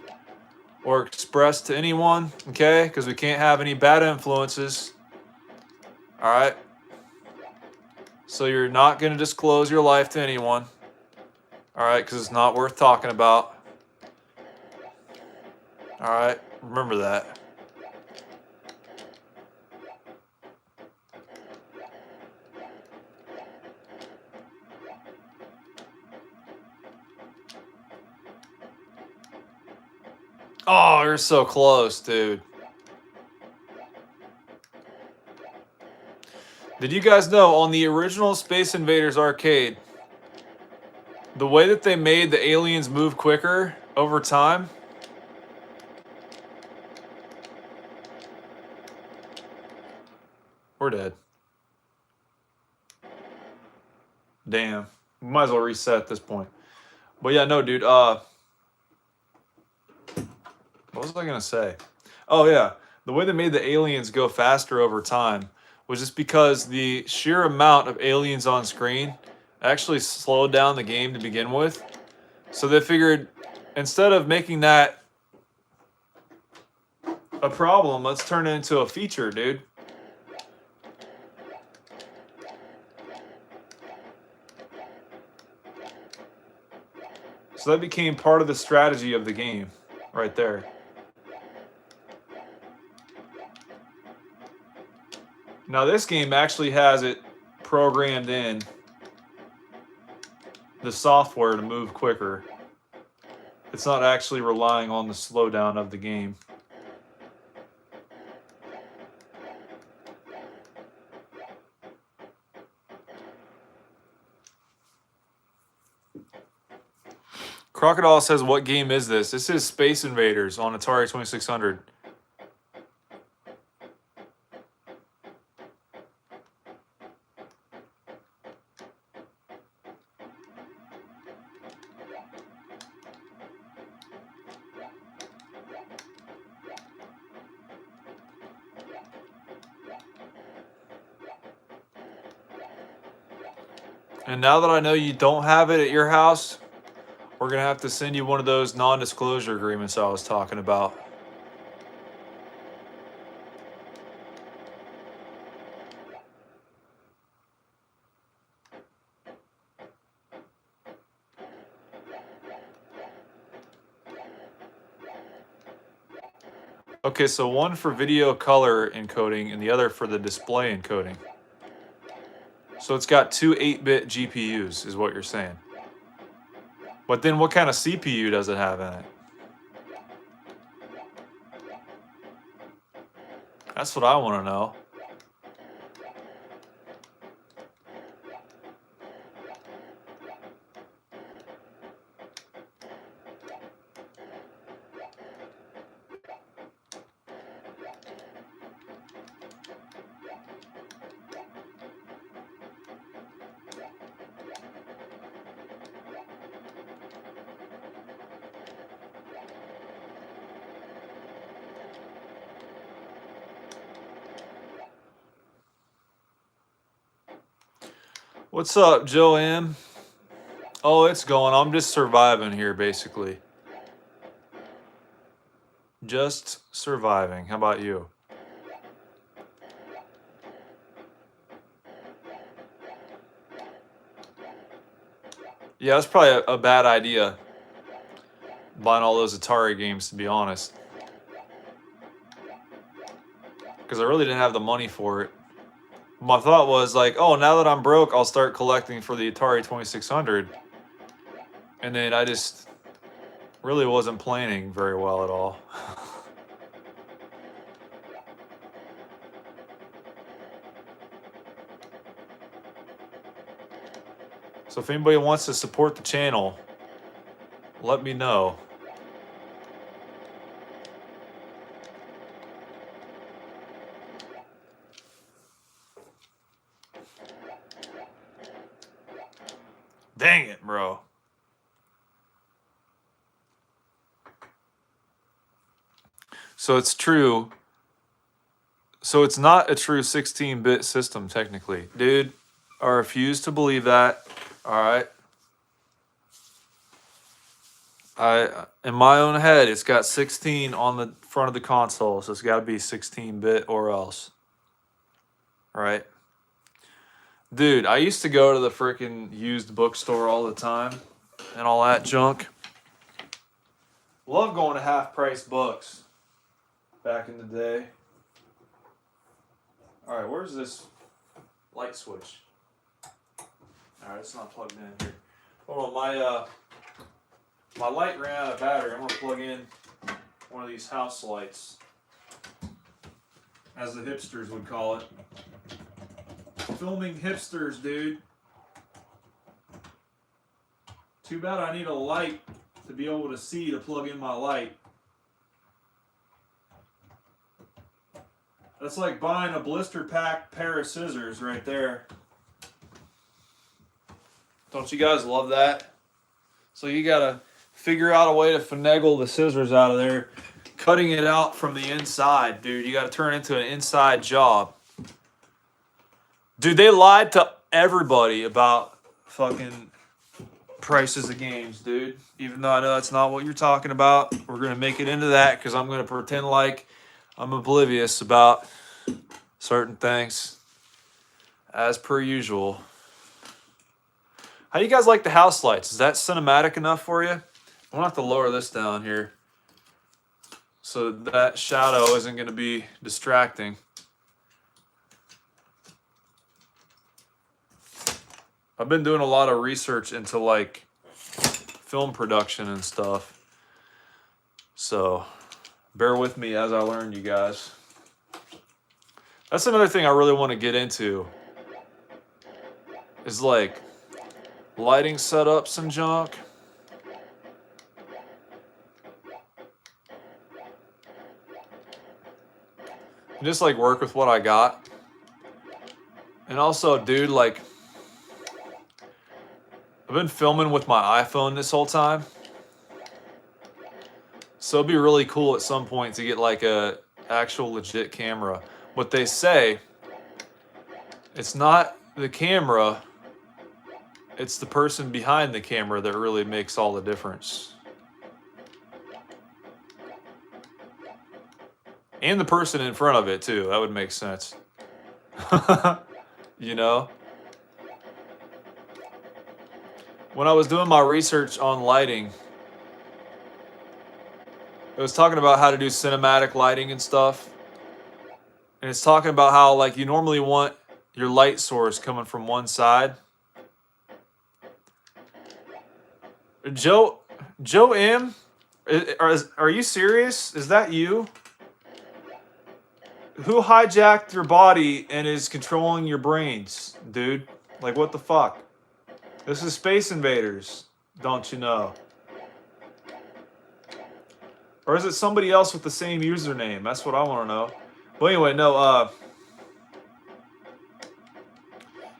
or expressed to anyone, okay? Because we can't have any bad influences, all right? So you're not going to disclose your life to anyone, all right? Because it's not worth talking about, all right? Remember that. Oh, you're so close, dude. Did you guys know on the original Space Invaders arcade, the way that they made the aliens move quicker over time? We're dead. Damn. Might as well reset at this point. But yeah, no, dude. What was I gonna say? Oh yeah, the way they made the aliens go faster over time was just because the sheer amount of aliens on screen actually slowed down the game to begin with. So they figured instead of making that a problem, let's turn it into a feature, dude. So that became part of the strategy of the game right there. Now this game actually has it programmed in the software to move quicker. It's not actually relying on the slowdown of the game. Crocodile says, what game is this? This is Space Invaders on Atari 2600. And now that I know you don't have it at your house, we're going to have to send you one of those non-disclosure agreements I was talking about. Okay, so one for video color encoding and the other for the display encoding. So it's got two 8-bit GPUs, is what you're saying. But then what kind of CPU does it have in it? That's what I want to know. What's up, Joanne? Oh, it's going. I'm just surviving here, basically. Just surviving. How about you? Yeah, that's probably a bad idea. Buying all those Atari games, to be honest. Because I really didn't have the money for it. My thought was like, oh, now that I'm broke, I'll start collecting for the Atari 2600. And then I just really wasn't planning very well at all. So if anybody wants to support the channel, let me know. Dang it, bro. So it's true. So it's not a true 16-bit system, technically. Dude, I refuse to believe that. All right. In my own head, it's got 16 on the front of the console, so it's got to be 16-bit or else. All right. Dude, I used to go to the freaking used bookstore all the time and all that junk. Love going to half-price books back in the day. All right, where's this light switch? All right, it's not plugged in here. Hold on, my light ran out of battery. I'm gonna plug in one of these house lights, as the hipsters would call it. Filming hipsters, dude. Too bad I need a light to be able to see to plug in my light. That's like buying a blister pack pair of scissors right there. Don't you guys love that? So you gotta figure out a way to finagle the scissors out of there, cutting it out from the inside, dude. You gotta turn it into an inside job. Dude, they lied to everybody about fucking prices of games, dude. Even though I know that's not what you're talking about, we're gonna make it into that because I'm gonna pretend like I'm oblivious about certain things, as per usual. How do you guys like the house lights? Is that cinematic enough for you? I'm gonna have to lower this down here so that shadow isn't gonna be distracting. I've been doing a lot of research into like film production and stuff, so bear with me as I learn, you guys. That's another thing I really want to get into, is like lighting setups and junk. And just like work with what I got. And also, dude, like I've been filming with my iPhone this whole time. So it'd be really cool at some point to get like a actual legit camera. But they say it's not the camera, it's the person behind the camera that really makes all the difference. And the person in front of it too, that would make sense. You know? When I was doing my research on lighting, it was talking about how to do cinematic lighting and stuff. And it's talking about how like you normally want your light source coming from one side. Joe M, are you serious? Is that you? Who hijacked your body and is controlling your brains, dude? Like, what the fuck? This is Space Invaders, don't you know? Or is it somebody else with the same username? That's what I want to know. But anyway, no,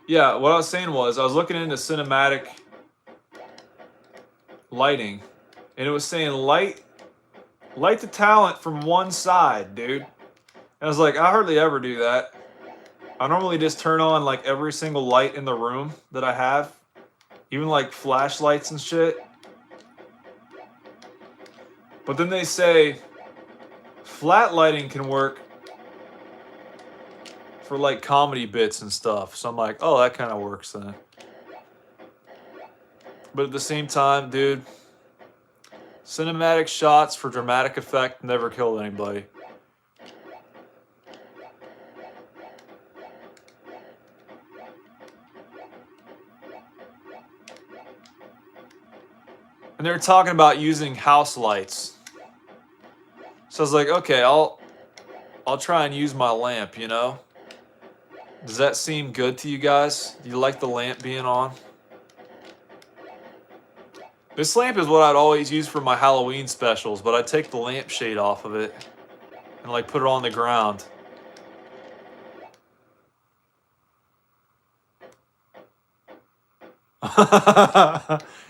yeah, what I was saying was I was looking into cinematic lighting, and it was saying light the talent from one side, dude. And I was like, I hardly ever do that. I normally just turn on like every single light in the room that I have, even like flashlights and shit. But then they say flat lighting can work for like comedy bits and stuff. So I'm like, oh, that kind of works then. But at the same time, dude, cinematic shots for dramatic effect never killed anybody. And they're talking about using house lights. So I was like, okay, I'll try and use my lamp, you know? Does that seem good to you guys? Do you like the lamp being on? This lamp is what I'd always use for my Halloween specials, but I take the lampshade off of it and like put it on the ground.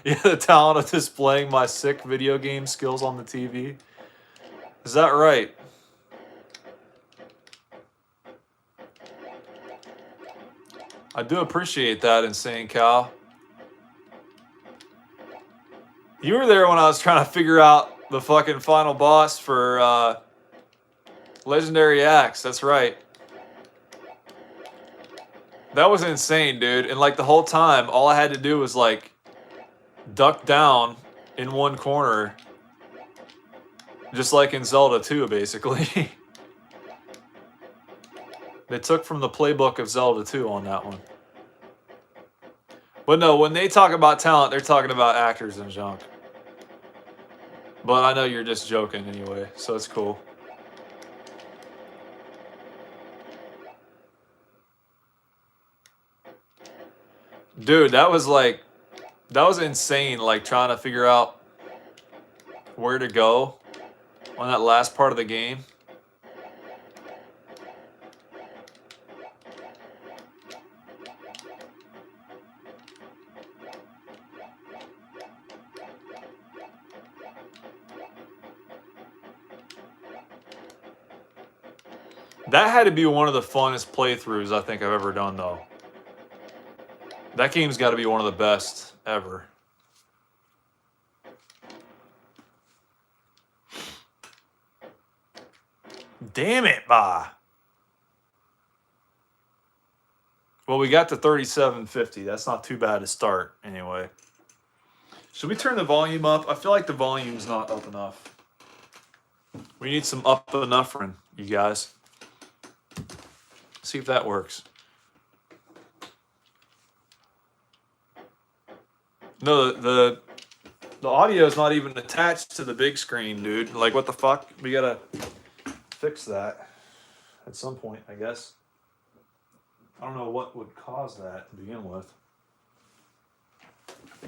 Yeah, the talent of displaying my sick video game skills on the TV. Is that right? I do appreciate that, Insane Cow. You were there when I was trying to figure out the fucking final boss for Legendary Axe. That's right. That was insane, dude. And like the whole time, all I had to do was like duck down in one corner. Just like in Zelda 2, basically. They took from the playbook of Zelda 2 on that one. But no, when they talk about talent, they're talking about actors and junk. But I know you're just joking anyway, so it's cool. Dude, that was insane, like trying to figure out where to go on that last part of the game. That had to be one of the funnest playthroughs I think I've ever done, though. That game's got to be one of the best ever. Damn it, bah. Well, we got to 3750. That's not too bad to start, anyway. Should we turn the volume up? I feel like the volume's not up enough. We need some up enough, you guys. See if that works. No, the audio is not even attached to the big screen, dude. Like, what the fuck? We gotta fix that at some point, I guess. I don't know what would cause that to begin with.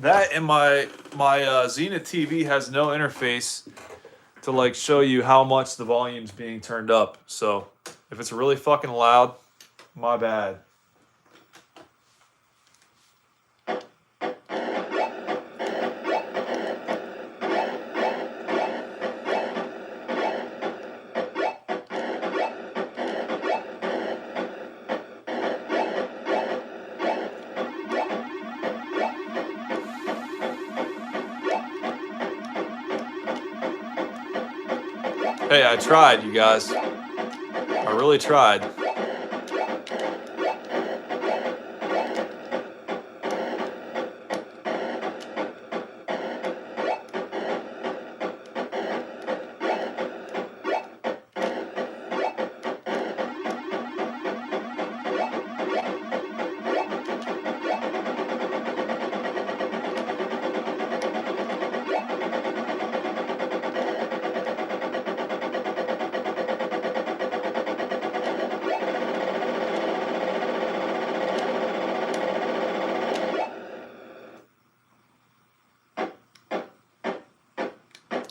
That and my Zenith TV has no interface to like show you how much the volume's being turned up. So if it's really fucking loud, my bad. Hey, I tried, you guys. I really tried.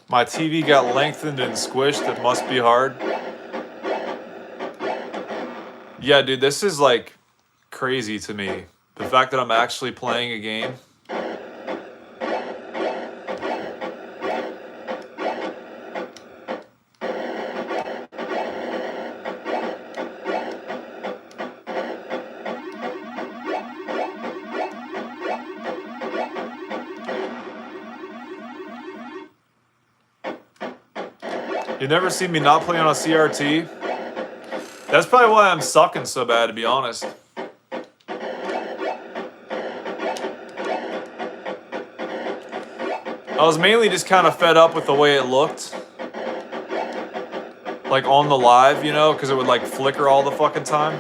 My TV got lengthened and squished. It must be hard. Yeah, dude, this is like crazy to me. The fact that I'm actually playing a game. You never see me not playing on a CRT? That's probably why I'm sucking so bad, to be honest. I was mainly just kind of fed up with the way it looked. Like on the live, you know, because it would like flicker all the fucking time.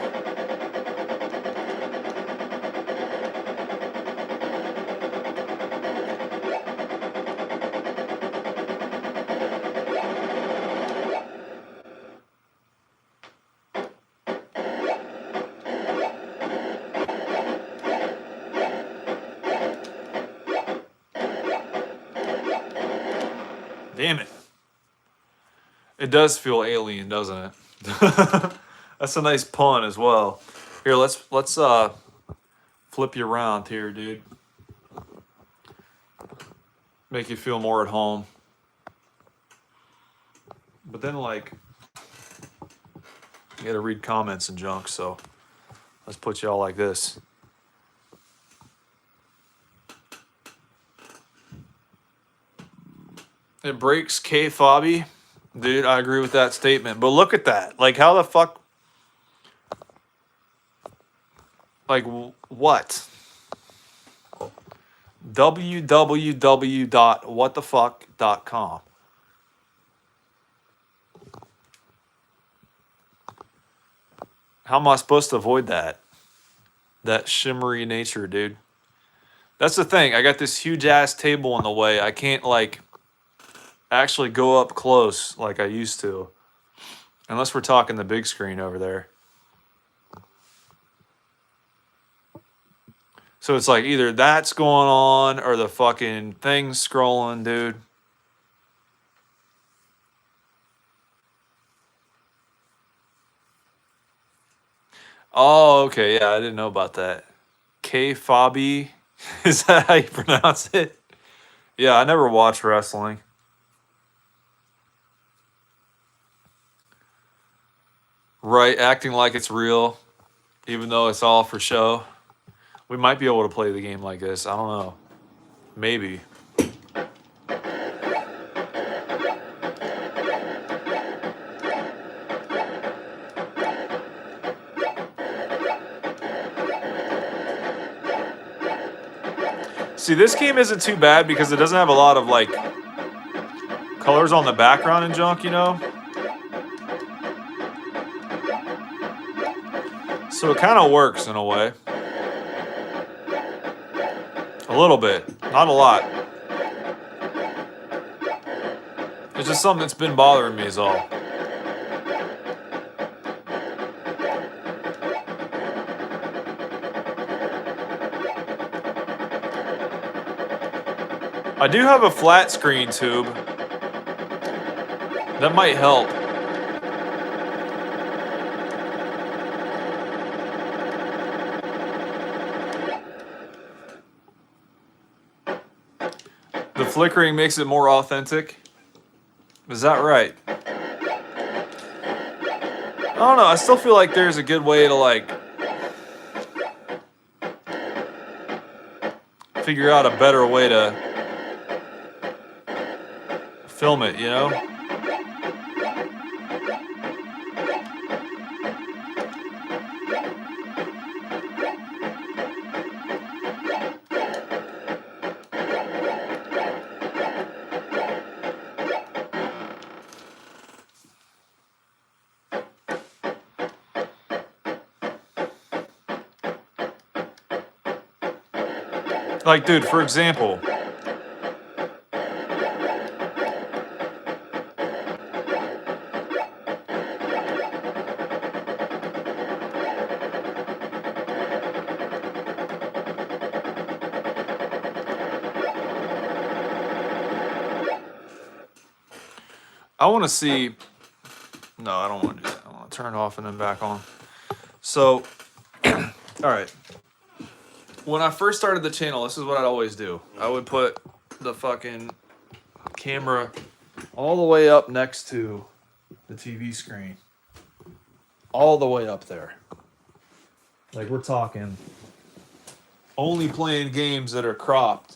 Damn it. It does feel alien, doesn't it? That's a nice pun as well. Here, let's flip you around here, dude. Make you feel more at home. But then like you gotta read comments and junk, so let's put you all like this. It breaks kayfabe. Dude, I agree with that statement. But look at that. Like, how the fuck? Like, what? www.whatthefuck.com. How am I supposed to avoid that? That shimmery nature, dude. That's the thing. I got this huge ass table in the way. I can't, like, actually go up close like I used to. Unless we're talking the big screen over there. So it's like either that's going on or the fucking thing's scrolling, dude. Oh, okay. Yeah, I didn't know about that. K-Fabi. Is that how you pronounce it? Yeah, I never watched wrestling. Right, acting like it's real, even though it's all for show. We might be able to play the game like this. I don't know. Maybe. See, this game isn't too bad because it doesn't have a lot of, like, colors on the background and junk, you know? So it kind of works in a way. A little bit. Not a lot. It's just something that's been bothering me is all. I do have a flat screen tube. That might help. The flickering makes it more authentic. Is that right? I don't know. I still feel like there's a good way to, like, figure out a better way to film it, you know? Like, dude, for example, I want to see. No, I don't want to do that. I want to turn it off and then back on. So, all right. When I first started the channel, this is what I'd always do. I would put the fucking camera all the way up next to the TV screen. All the way up there. Like, we're talking only playing games that are cropped.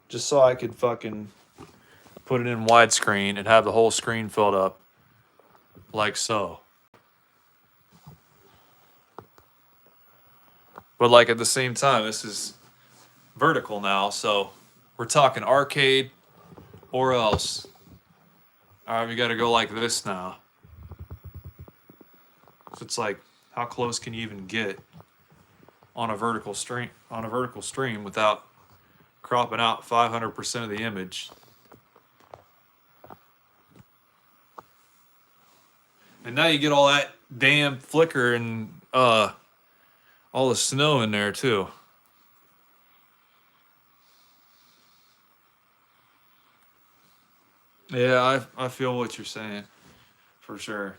Just so I could fucking put it in widescreen and have the whole screen filled up. Like so. But, like, at the same time, this is vertical now, so we're talking arcade or else. All right, we got to go like this now. So it's like, how close can you even get on a vertical stream without cropping out 500% of the image? And now you get all that damn flicker and all the snow in there too. Yeah, I feel what you're saying, for sure.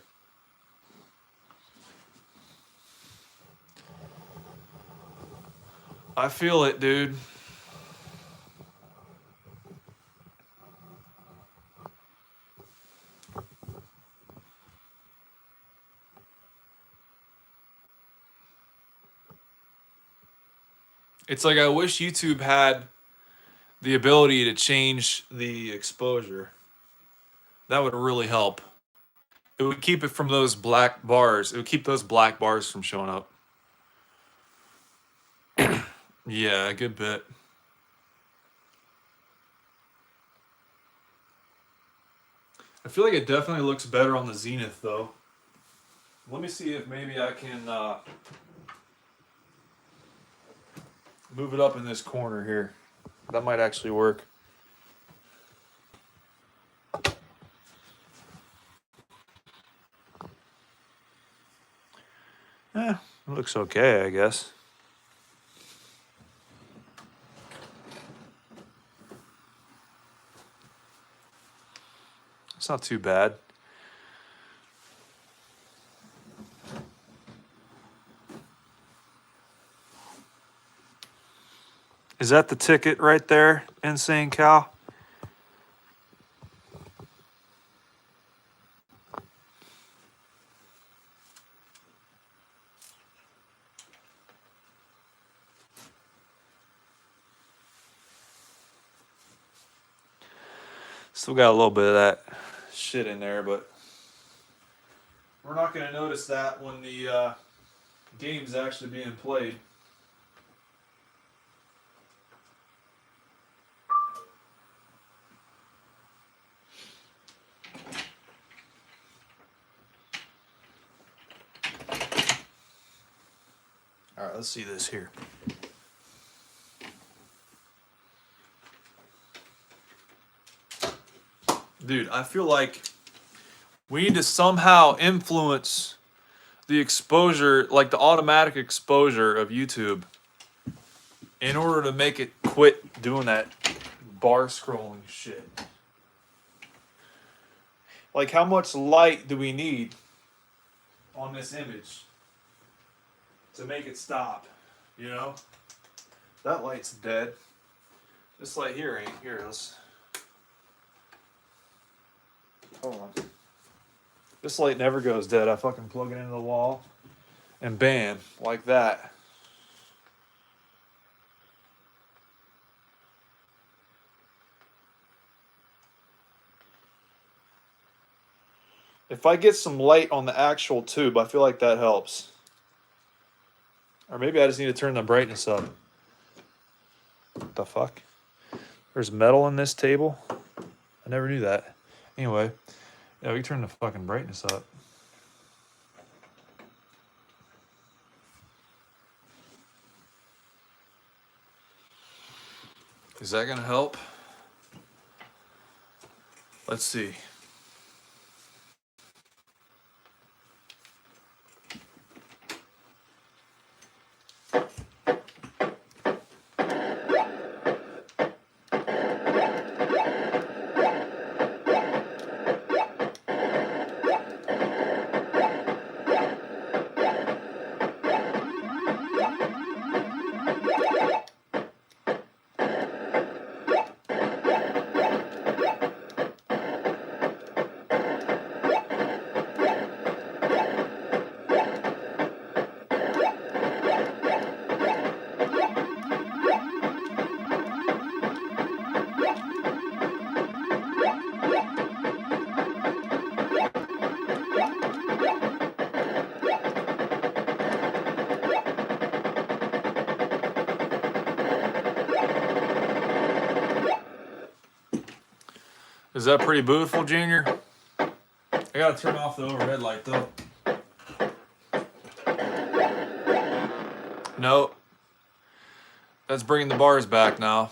I feel it, dude. It's like I wish YouTube had the ability to change the exposure. That would really help. It would keep it from those black bars. It would keep those black bars from showing up. Yeah, a good bit. I feel like it definitely looks better on the Zenith, though. Let me see if maybe I can move it up in this corner here. That might actually work. Eh, it looks okay, I guess. It's not too bad. Is that the ticket right there, Insane Cow? Still got a little bit of that shit in there, but we're not going to notice that when the game's actually being played. All right, let's see this here. Dude, I feel like we need to somehow influence the exposure, like the automatic exposure of YouTube, in order to make it quit doing that bar scrolling shit. Like, how much light do we need on this image to make it stop? You know? That light's dead. This light here ain't. Here, let's... Hold on. This light never goes dead. I fucking plug it into the wall, and bam, like that. If I get some light on the actual tube, I feel like that helps. Or maybe I just need to turn the brightness up. What the fuck? There's metal in this table? I never knew that. Anyway, yeah, we can turn the fucking brightness up. Is that gonna help? Let's see. Is that pretty beautiful, Junior? I gotta turn off the overhead light, though. No. That's bringing the bars back now.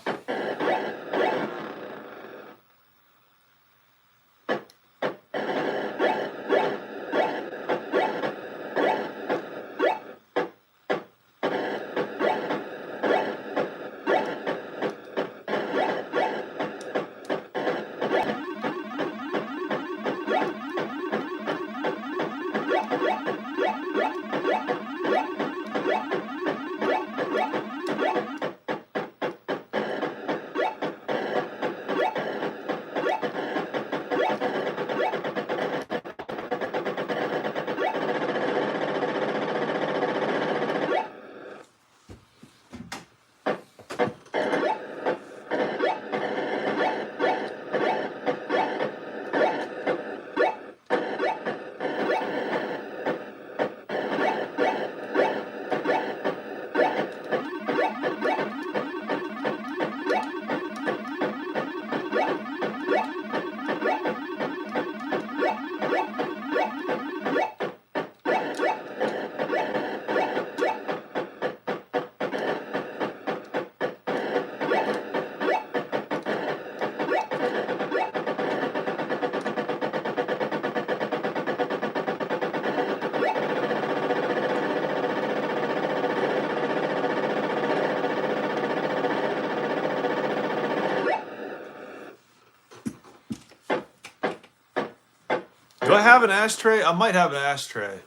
I have an ashtray? I might have an ashtray.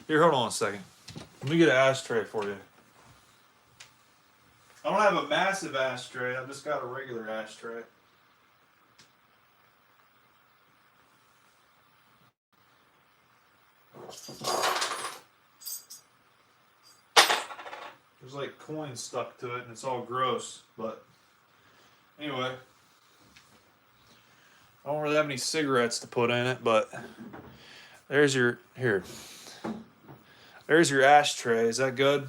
Here, hold on a second. Let me get an ashtray for you. I don't have a massive ashtray. I've just got a regular ashtray. There's like coins stuck to it and it's all gross, but anyway. I don't really have any cigarettes to put in it, but there's your, here. There's your ashtray. Is that good?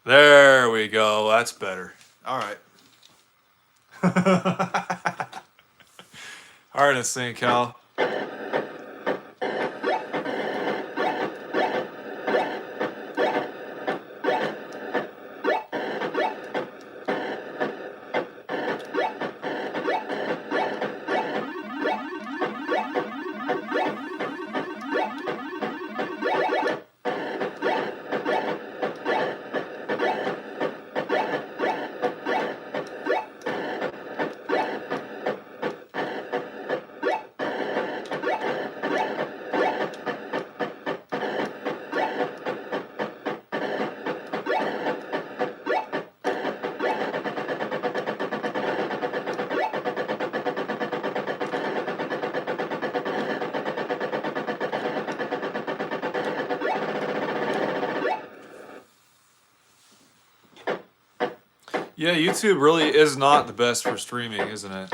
There we go. That's better. All right. All right, let's sing, Cal. Yeah, YouTube really is not the best for streaming, isn't it?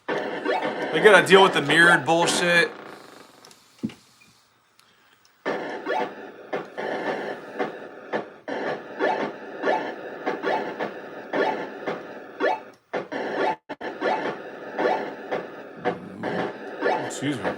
They gotta deal with the mirrored bullshit. Excuse me.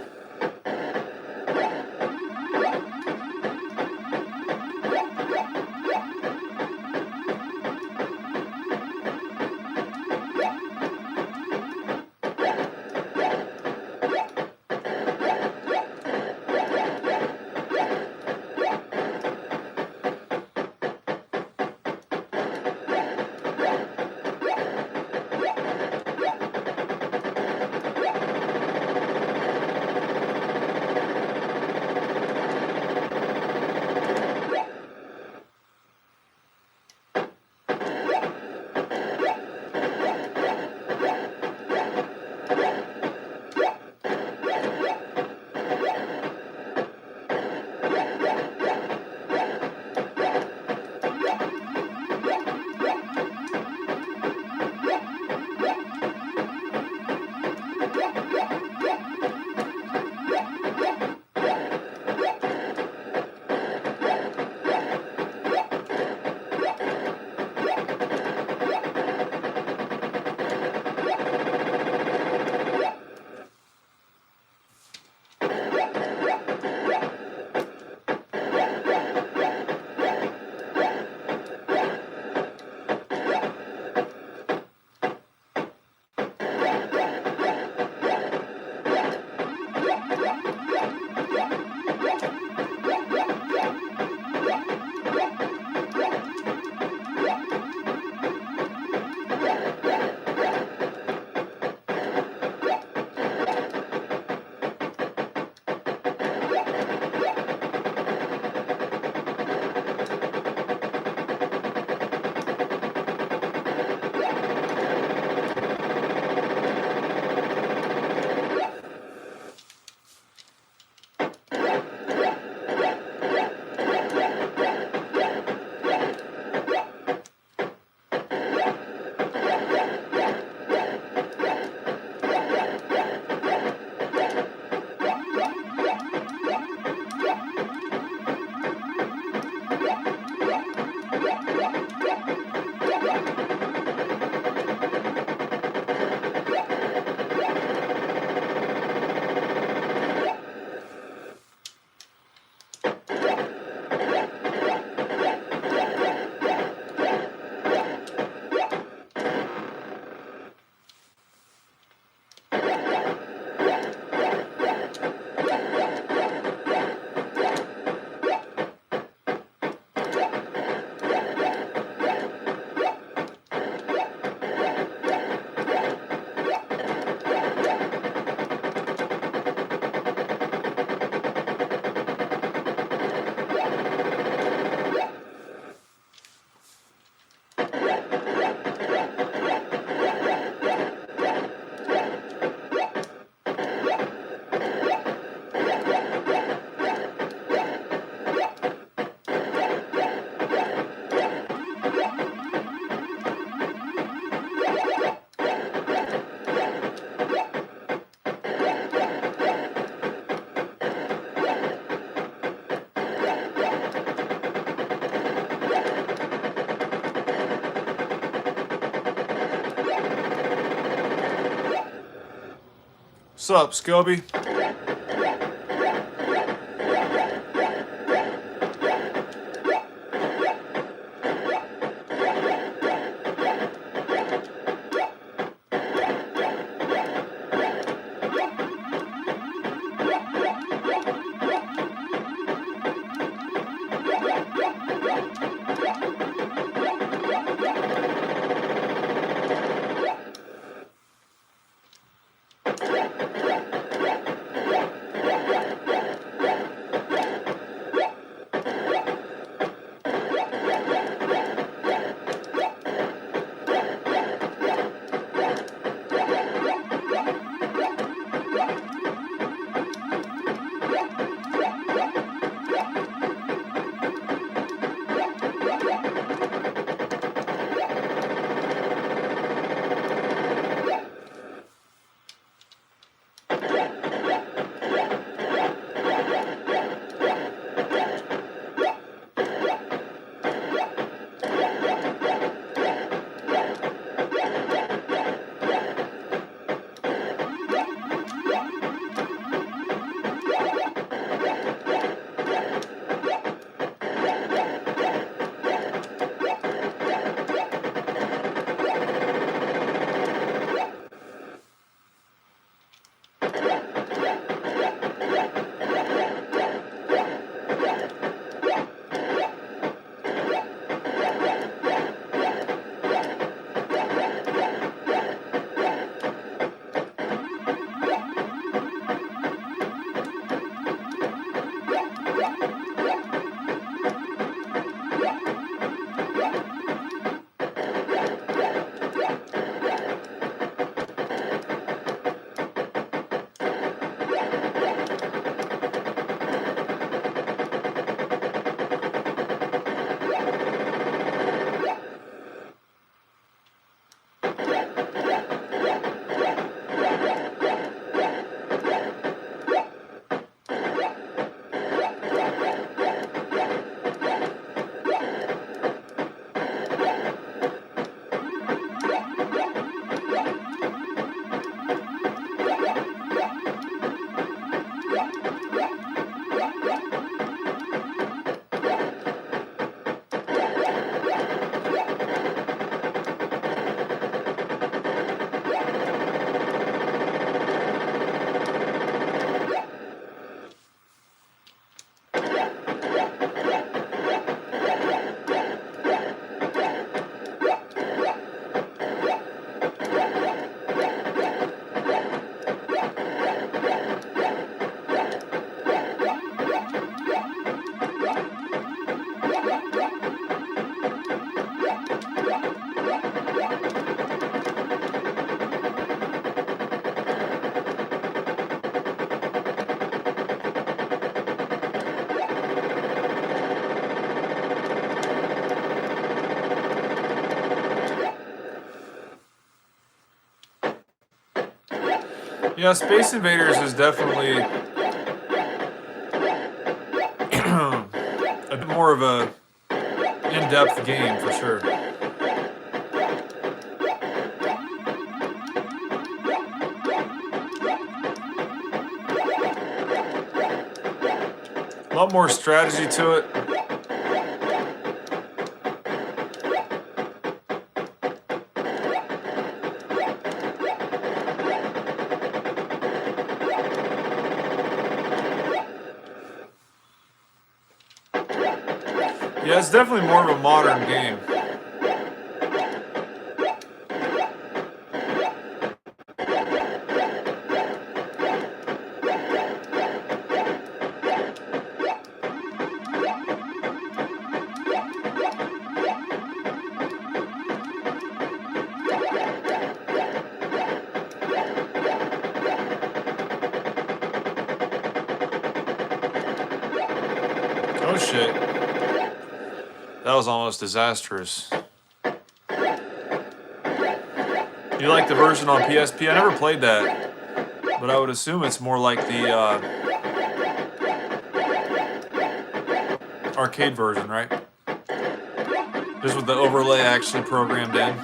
What's up, Scobie? Yeah, Space Invaders is definitely a bit more of a in-depth game for sure. A lot more strategy to it. Yeah, it's definitely more of a modern game. Oh shit. That was almost disastrous. You like the version on PSP? I never played that, but I would assume it's more like the arcade version, right? Just with the overlay actually programmed in.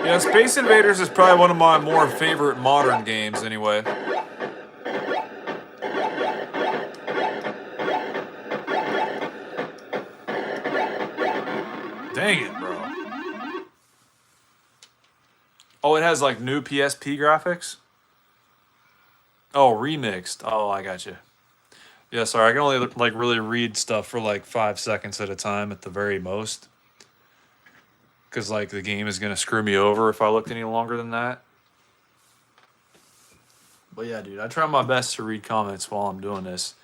Yeah, Space Invaders is probably one of my more favorite modern games anyway. Dang it, bro. Oh, it has like new PSP graphics? Oh, remixed. Oh, I got you. Yeah, sorry. I can only like really read stuff for like 5 seconds at a time at the very most. Because like the game is gonna screw me over if I looked any longer than that. But yeah, dude, I try my best to read comments while I'm doing this,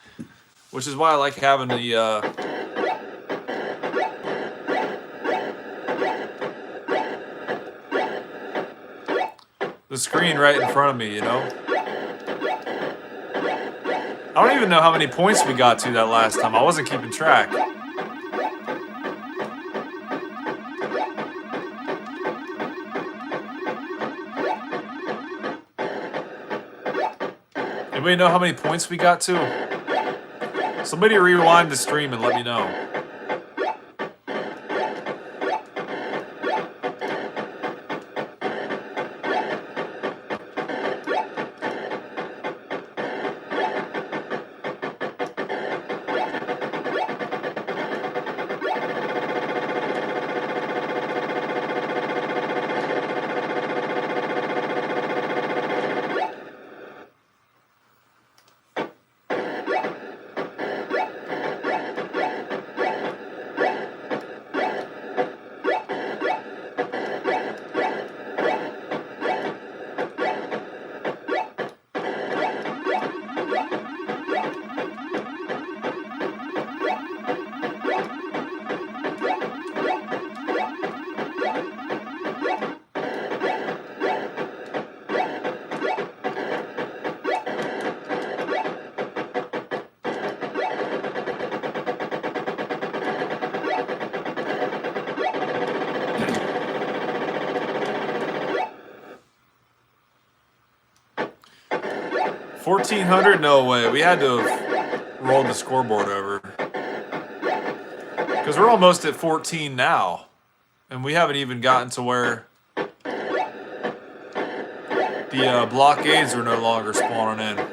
which is why I like having the screen right in front of me. You know. I don't even know how many points we got to that last time. I wasn't keeping track. Anybody know how many points we got to? Somebody rewind the stream and let me know. $1,400? No way. We had to have rolled the scoreboard over. Because we're almost at 14 now. And we haven't even gotten to where the blockades are no longer spawning in.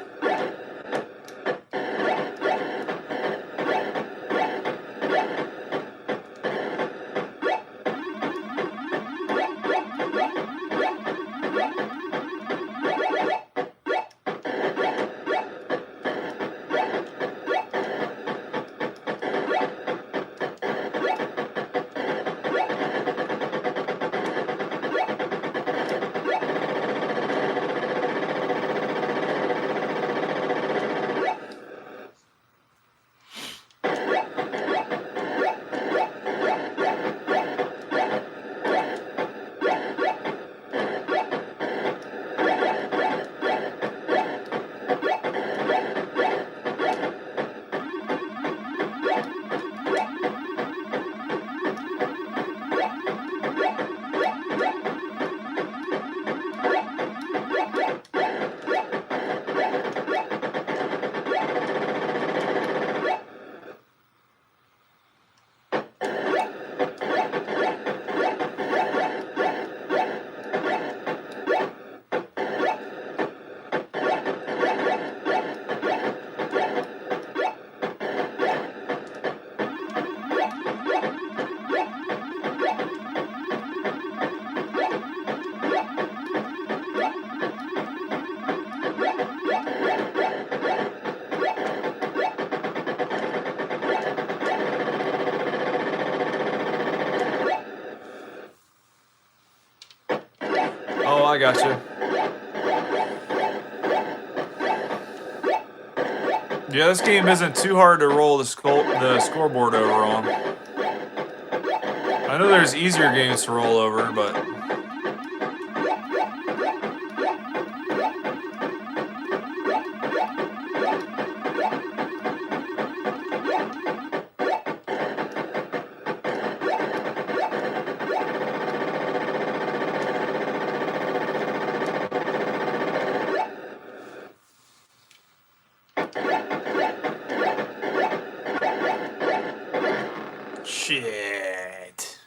Oh, I got you. Yeah, this game isn't too hard to roll the scoreboard over on. I know there's easier games to roll over, but... Shit.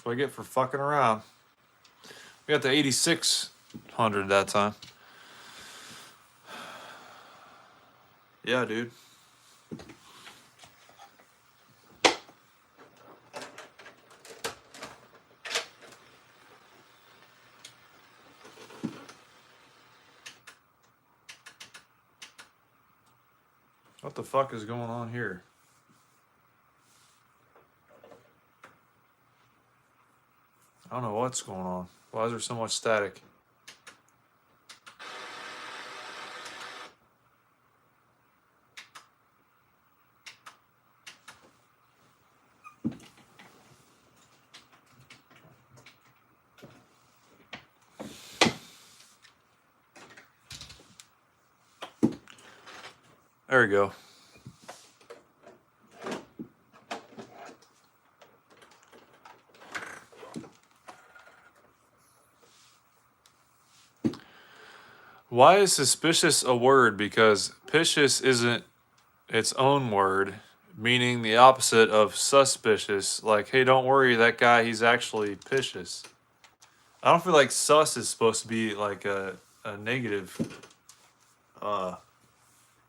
what I get for fucking around. We got the 8600 that time. Yeah, dude. What the fuck is going on here? I don't know what's going on. Why is there so much static? There we go. Why is suspicious a word? Because picious isn't its own word, meaning the opposite of suspicious. Like, hey, don't worry, that guy, he's actually picious. I don't feel like sus is supposed to be like a negative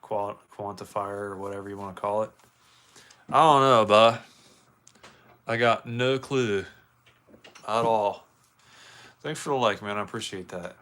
quantifier or whatever you want to call it. I don't know, but I got no clue at all. Thanks for the like, man. I appreciate that.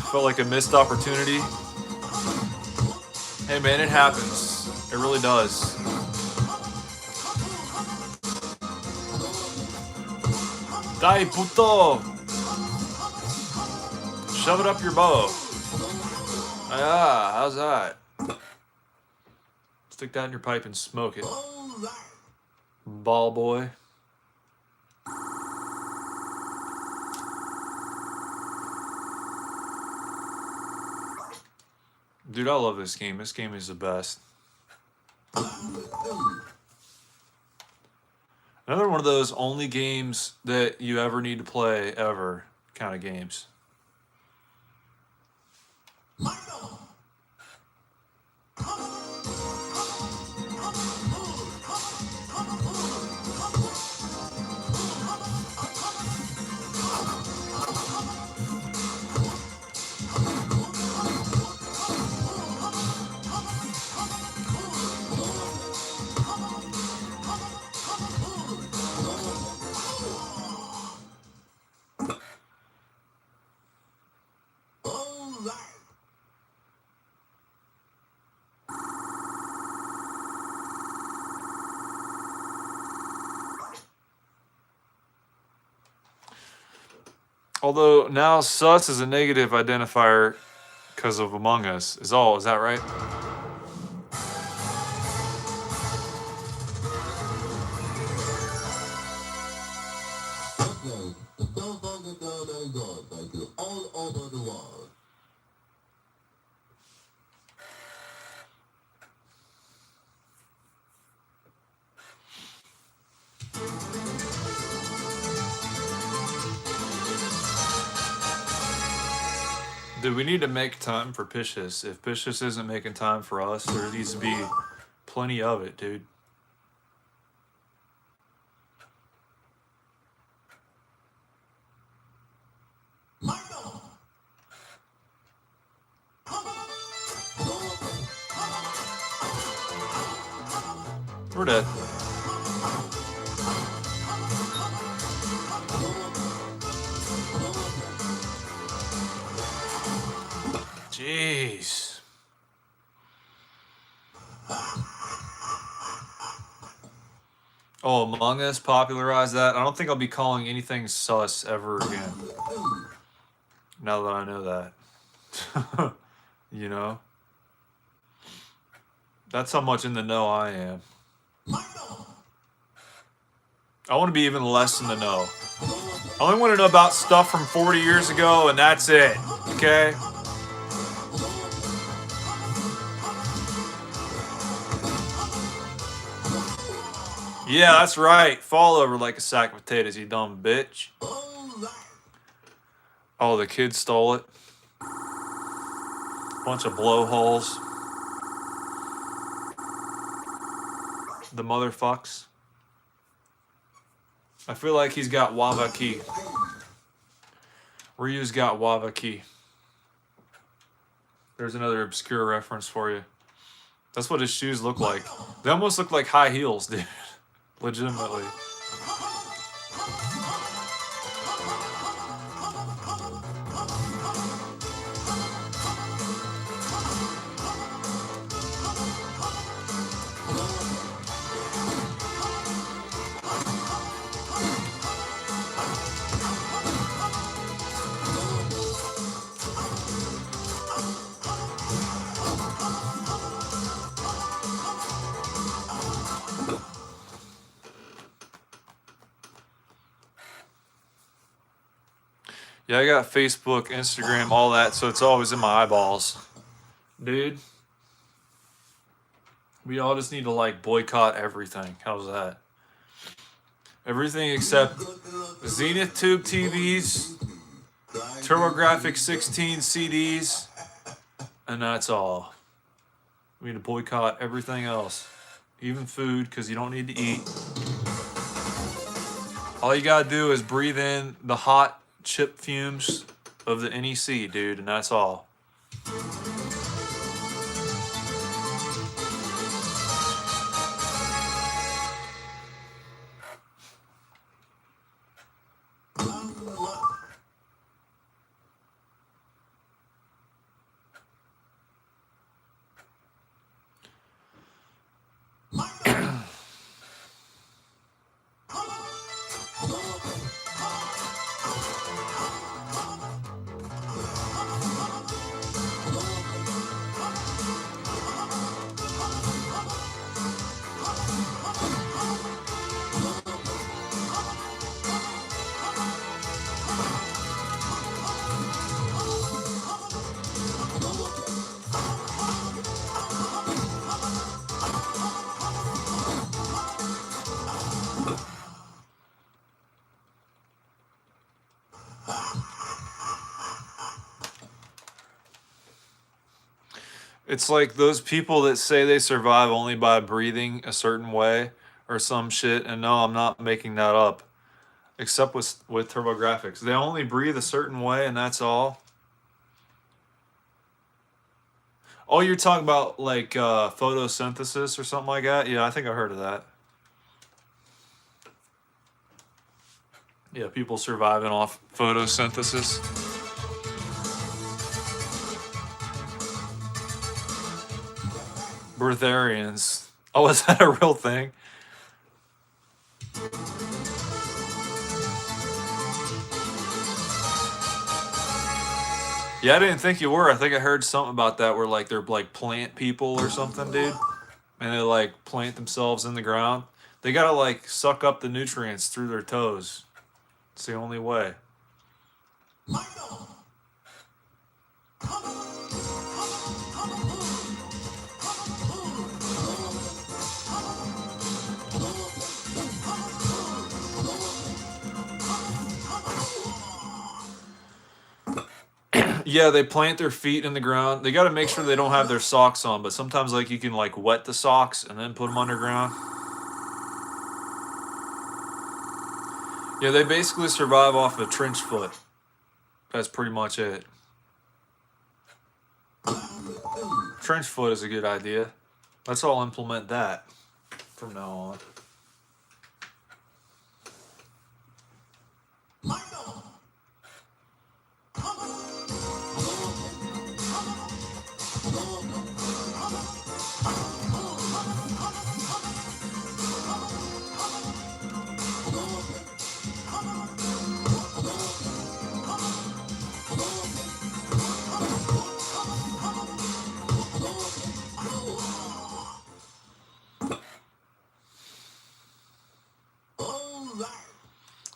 Felt like a missed opportunity. Hey man, it happens. It really does. Die puto! Shove it up your bow. Ah, how's that? Stick that in your pipe and smoke it. Ball boy. Dude, I love this game. This game is the best. Another one of those only games that you ever need to play ever kind of games. Although now sus is a negative identifier because of Among Us. Is that right? All over the world. Dude, we need to make time for Picious. If Picious isn't making time for us, there needs to be plenty of it, dude. We're dead. Jeez. Oh, Among Us popularized that. I don't think I'll be calling anything sus ever again. Now that I know that. You know? That's how much in the know I am. I want to be even less in the know. I only want to know about stuff from 40 years ago, and that's it. Okay? Yeah, that's right. Fall over like a sack of potatoes, you dumb bitch. Oh, the kid stole it. Bunch of blowholes. The motherfucks. I feel like he's got Wava key. Ryu's got Wava key. There's another obscure reference for you. That's what his shoes look like. They almost look like high heels, dude. Legitimately. Yeah, I got Facebook, Instagram, all that, so it's always in my eyeballs. Dude, we all just need to, like, boycott everything. How's that? Everything except Zenith Tube TVs, TurboGrafx 16 CDs, and that's all. We need to boycott everything else. Even food, because you don't need to eat. All you gotta do is breathe in the hot chip fumes of the NEC, dude, and that's all. It's like those people that say they survive only by breathing a certain way or some shit. And no, I'm not making that up. Except with TurboGrafx. They only breathe a certain way and that's all. Oh, you're talking about like photosynthesis or something like that? Yeah, I think I heard of that. Yeah, people surviving off photosynthesis. Breatharians. Oh, is that a real thing? Yeah, I didn't think you were. I think I heard something about that where like they're like plant people or something, dude. And they like plant themselves in the ground. They gotta like suck up the nutrients through their toes. It's the only way. Yeah, they plant their feet in the ground. They got to make sure they don't have their socks on, but sometimes like you can like wet the socks and then put them underground. Yeah, they basically survive off a trench foot. That's pretty much it. Trench foot is a good idea. Let's all implement that from now on.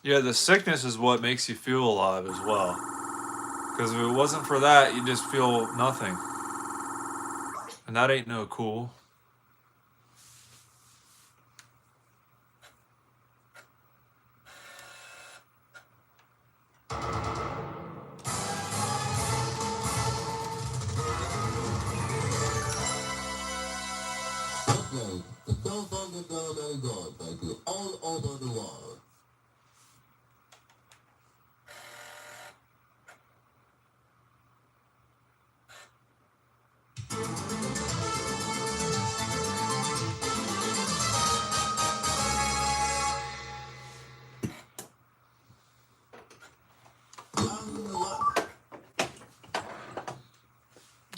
Yeah, the sickness is what makes you feel alive as well. Because if it wasn't for that, you just feel nothing. And that ain't no cool. Okay, the cell phone is now very good, thank you, all over the world.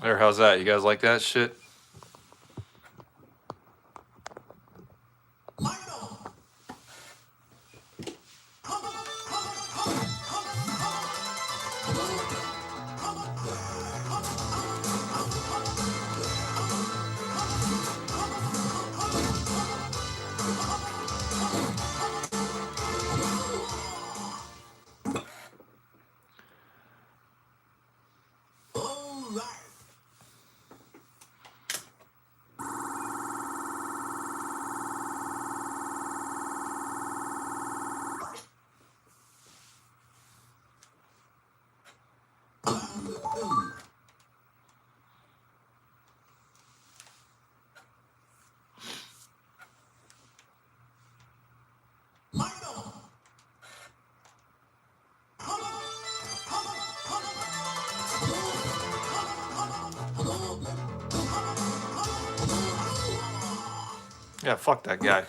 There, how's that? You guys like that shit? Yeah, fuck that guy.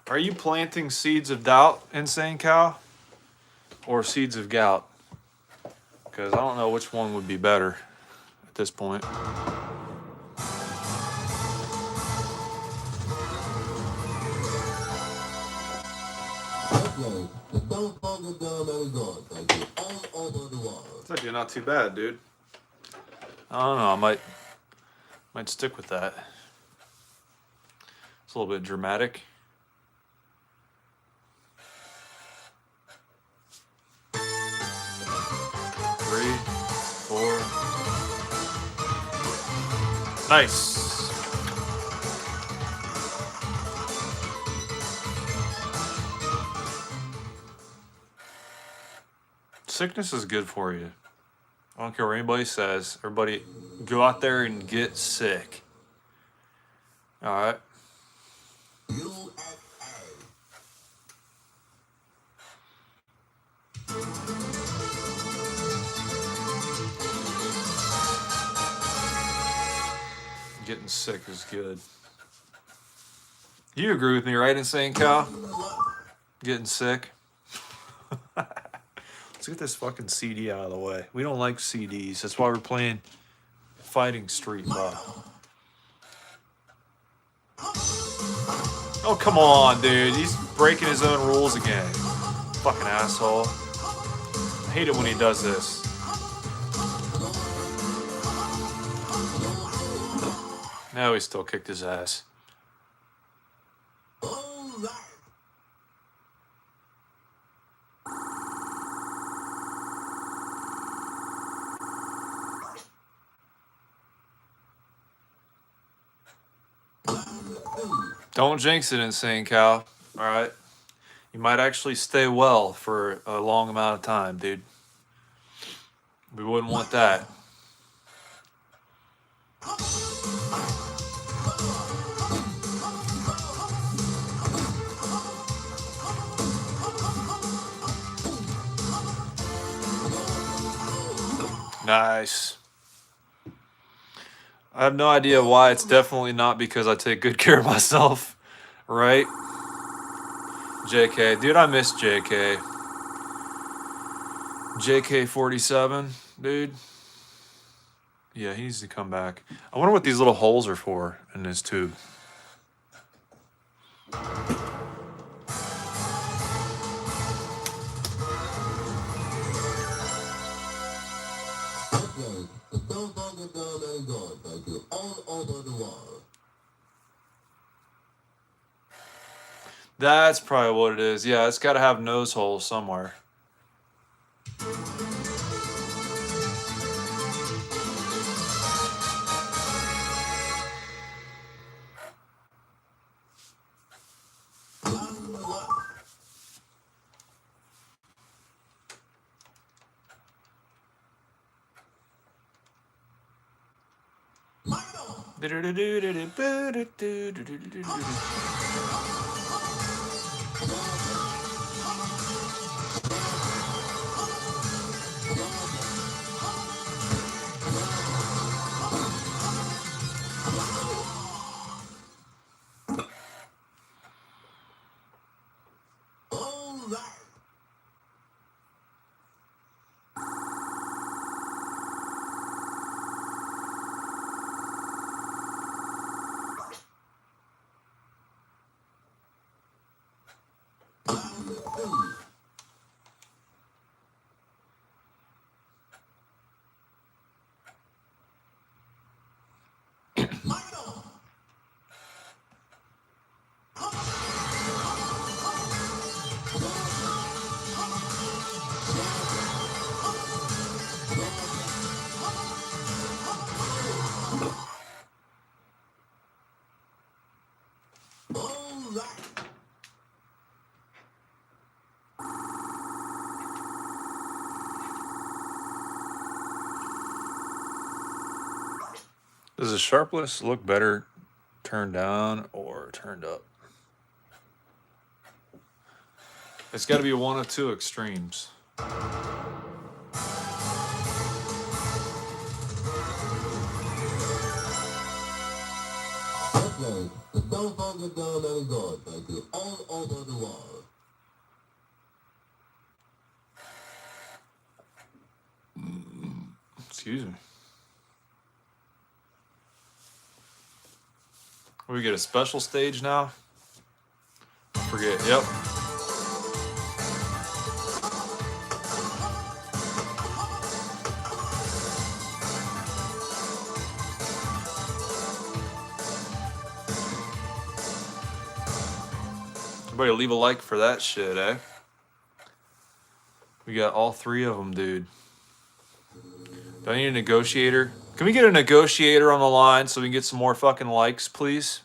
Are you planting seeds of doubt, Insane Cow? Or seeds of gout? Because I don't know which one would be better at this point. Okay, the cell phone is now very good, thank you, all over the world. It's actually not too bad, dude. I don't know. I might stick with that. It's a little bit dramatic. Three, four. Nice. Sickness is good for you. I don't care what anybody says. Everybody go out there and get sick. All right. Getting sick is good. You agree with me, right, Insane Cow? Getting sick. Let's get this fucking CD out of the way. We don't like CDs. That's why we're playing Fighting Street Ball. Oh, come on, dude. He's breaking his own rules again. Fucking asshole. I hate it when he does this. No, he still kicked his ass. Don't jinx it, Insane Cow. All right? You might actually stay well for a long amount of time, dude. We wouldn't want that. Nice. I have no idea why. It's definitely not because I take good care of myself, right? JK. Dude, I miss JK. JK47, dude. Yeah, he needs to come back. I wonder what these little holes are for in this tube. Okay, so don't forget down and God, thank you. All over the world. That's probably what it is. Yeah, it's got to have nose holes somewhere. All right. All right. Does the sharpness look better turned down or turned up? It's got to be one of two extremes. Okay, so don't forget down and God, thank you. All over the world. Excuse me. We get a special stage now? I forget. Yep. Everybody leave a like for that shit, eh? We got all three of them, dude. Do I need a negotiator? Can we get a negotiator on the line so we can get some more fucking likes, please?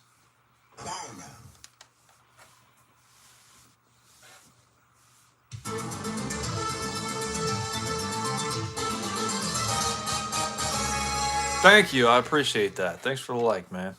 Thank you. I appreciate that. Thanks for the like, man.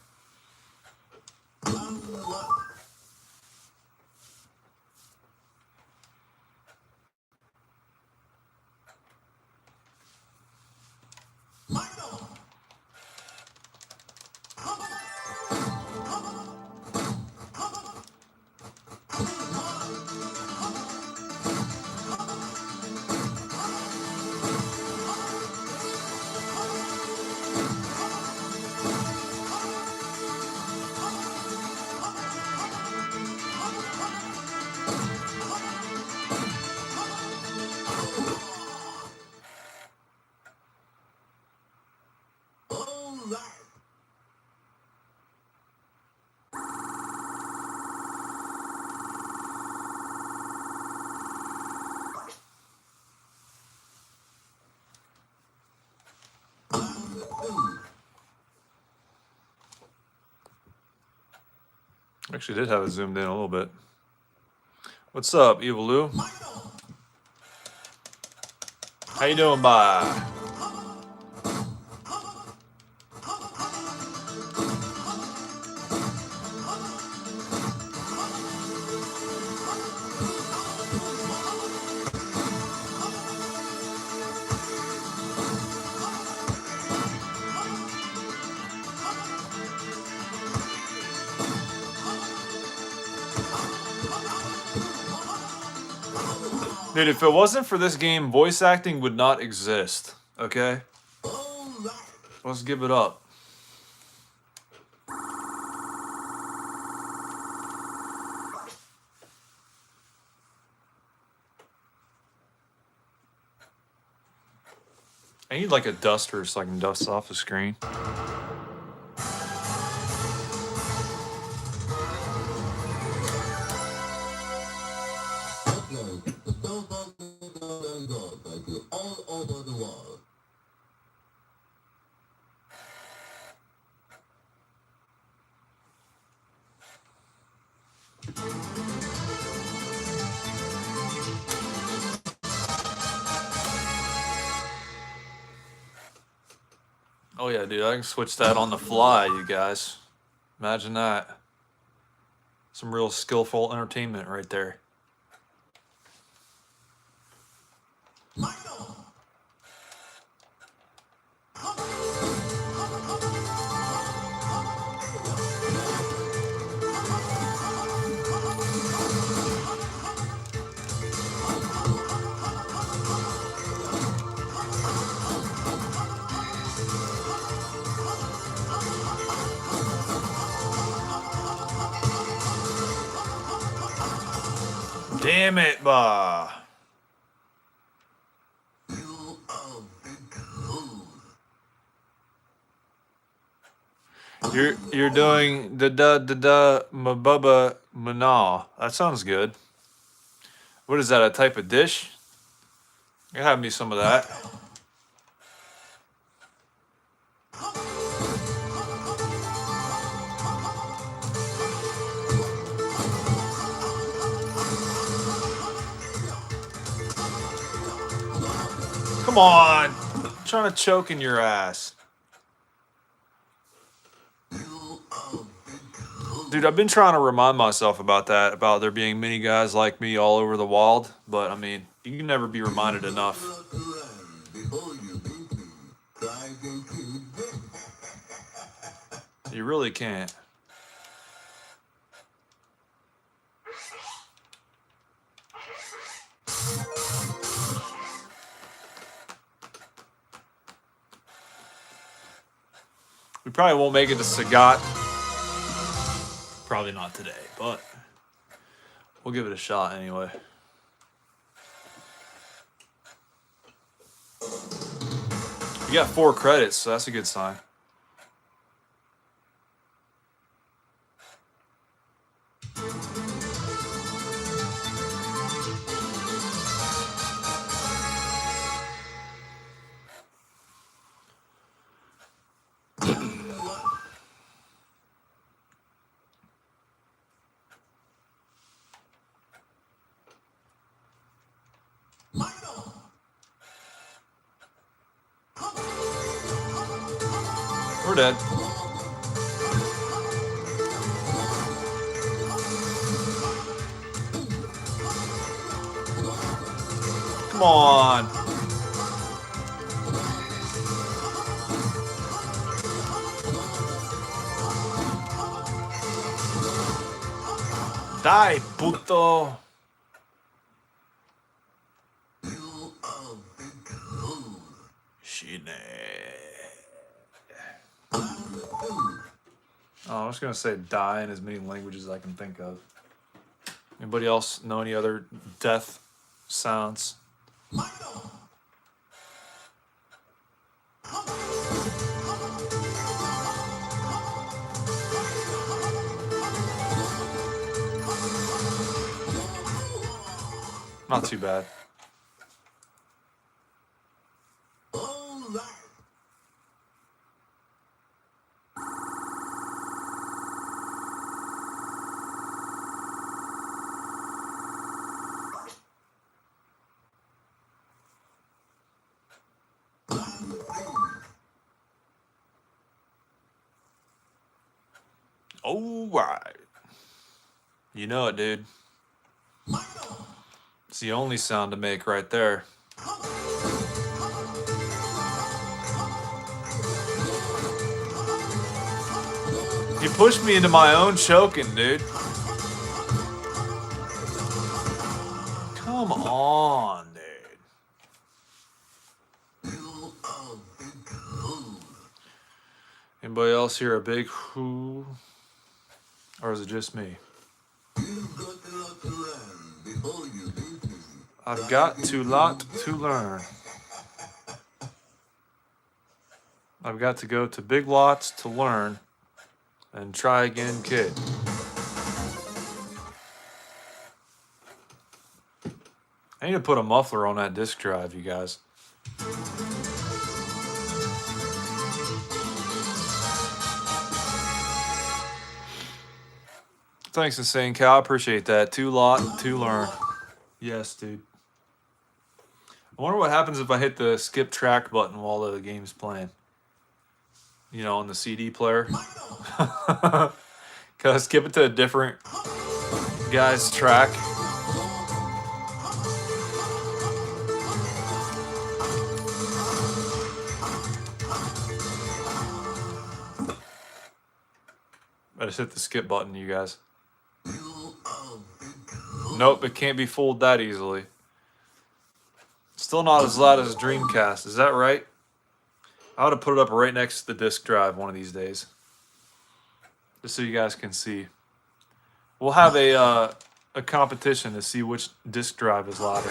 All right. Actually did have it zoomed in a little bit. What's up, Eviloo? How you doing, bye? Dude, if it wasn't for this game, voice acting would not exist. Okay? All right. Let's give it up. I need like a duster so I can dust off the screen. Upload the so far God thank you all over the world. Oh yeah, dude, I can switch that on the fly, you guys. Imagine that. Some real skillful entertainment right there. Michael! Damn it, bah. You are big fool. You're doing da mabubba mana. That sounds good. What is that? A type of dish? You have me some of that. Come on, I'm trying to choke in your ass, dude. I've been trying to remind myself about that, about there being many guys like me all over the wild. But I mean, you can never be reminded enough. Before you beat me, try to keep You really can't. We probably won't make it to Sagat. Probably not today, but we'll give it a shot anyway. We got 4 credits, so that's a good sign. We're dead. Come on. Die, puto. Shine. Oh, I was gonna say die in as many languages as I can think of. Anybody else know any other death sounds? Not too bad. All right. You know it, dude. It's the only sound to make right there. You pushed me into my own choking, dude. Come on, dude. Anybody else hear a big whoo? Or is it just me? I've got a lot to learn. I've got to go to Big Lots to learn and try again, kid. I need to put a muffler on that disk drive, you guys. Thanks, Insane Cow. I appreciate that. 2 lot, 2 learn. Yes, dude. I wonder what happens if I hit the skip track button while the game's playing. You know, on the CD player. Can I skip it to a different guy's track? I just hit the skip button, you guys. Nope, it can't be fooled that easily. Still not as loud as Dreamcast, is that right? I ought to put it up right next to the disk drive one of these days. Just so you guys can see. We'll have a competition to see which disk drive is louder.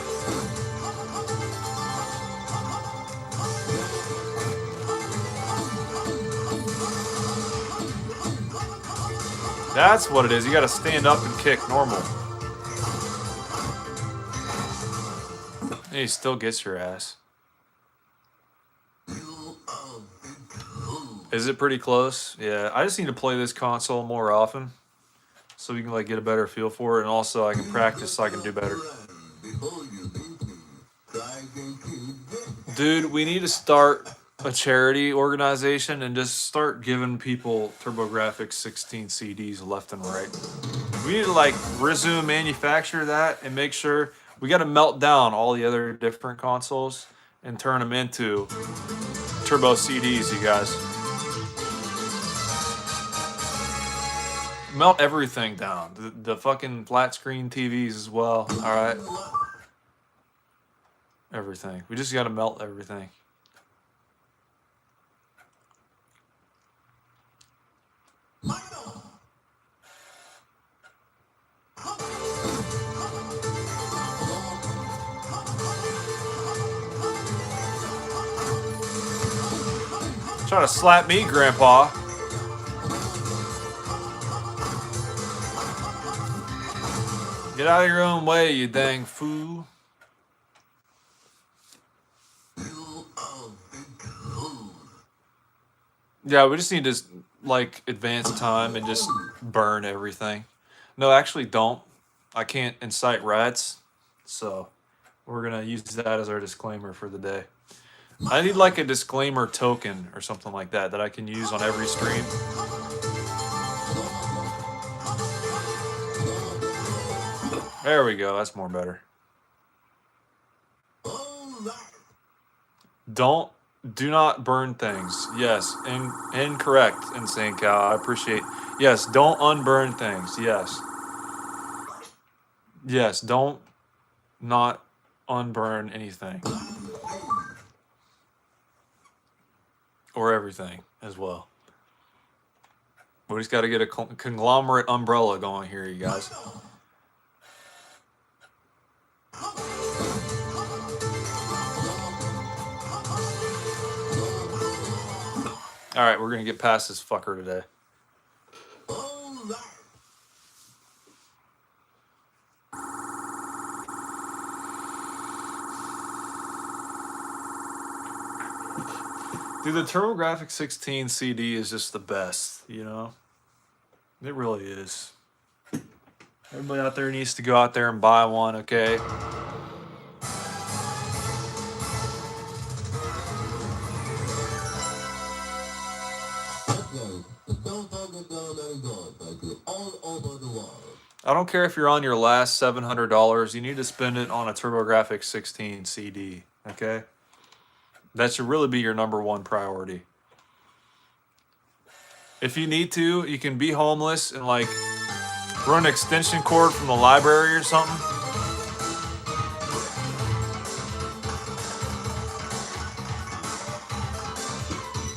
That's what it is. You gotta stand up and kick normal. And he still gets your ass. Is it pretty close? Yeah, I just need to play this console more often so we can like get a better feel for it, and also I can practice so I can do better. Dude, we need to start a charity organization and just start giving people TurboGrafx 16 CDs left and right. We need to like resume manufacture that and make sure we got to melt down all the other different consoles and turn them into Turbo CDs, you guys. Melt everything down. The fucking flat screen TVs as well. All right. Everything. We just got to melt everything. Trying to slap me, Grandpa. Get out of your own way, you dang fool. Yeah, we just need to like advance time and just burn everything. No, actually don't. I can't incite riots, so we're gonna use that as our disclaimer for the day. I need like a disclaimer token or something like that that I can use on every stream. There we go. That's more better. Do not burn things. Yes, incorrect, Insane Cow. I appreciate. Yes, don't unburn things. Yes. Yes, don't not unburn anything. Or everything as well. We just got to get a conglomerate umbrella going here, you guys. All right, we're going to get past this fucker today. Dude, the TurboGrafx 16 CD is just the best, you know? It really is. Everybody out there needs to go out there and buy one, okay? I don't care if you're on your last $700, you need to spend it on a TurboGrafx 16 CD, okay? That should really be your number one priority. If you need to, you can be homeless and like run an extension cord from the library or something.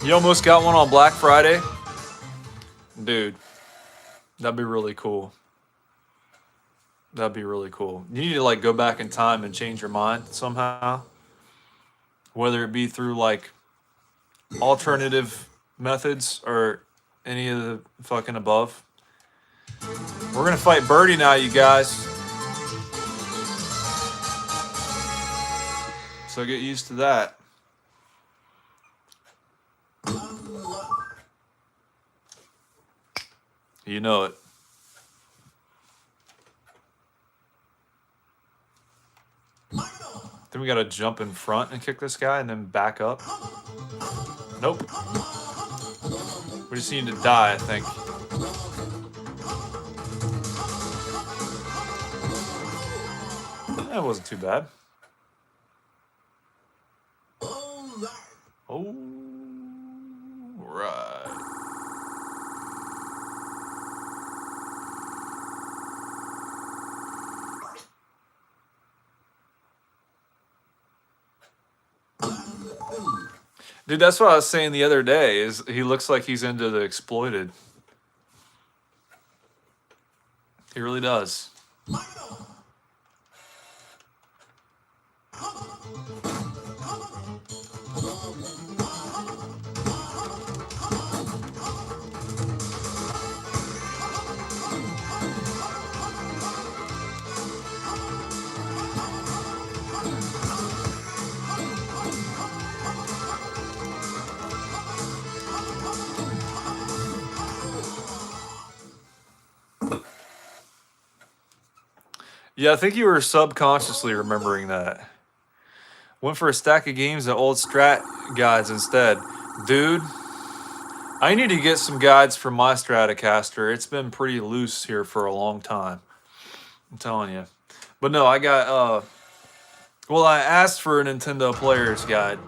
You almost got one on Black Friday? Dude, that'd be really cool. That'd be really cool. You need to like go back in time and change your mind somehow. Whether it be through like alternative methods or any of the fucking above. We're gonna fight Birdie now, you guys. So get used to that. You know it. Then we gotta jump in front and kick this guy and then back up. Nope. We just need to die, I think. That wasn't too bad. Oh, right. Dude, that's what I was saying the other day. Is he looks like he's into the exploited. He really does. Yeah, I think you were subconsciously remembering that. Went for a stack of games and old strat guides instead. Dude, I need to get some guides for my Stratocaster. It's been pretty loose here for a long time. I'm telling you. But no, I got, well, I asked for a Nintendo Player's Guide.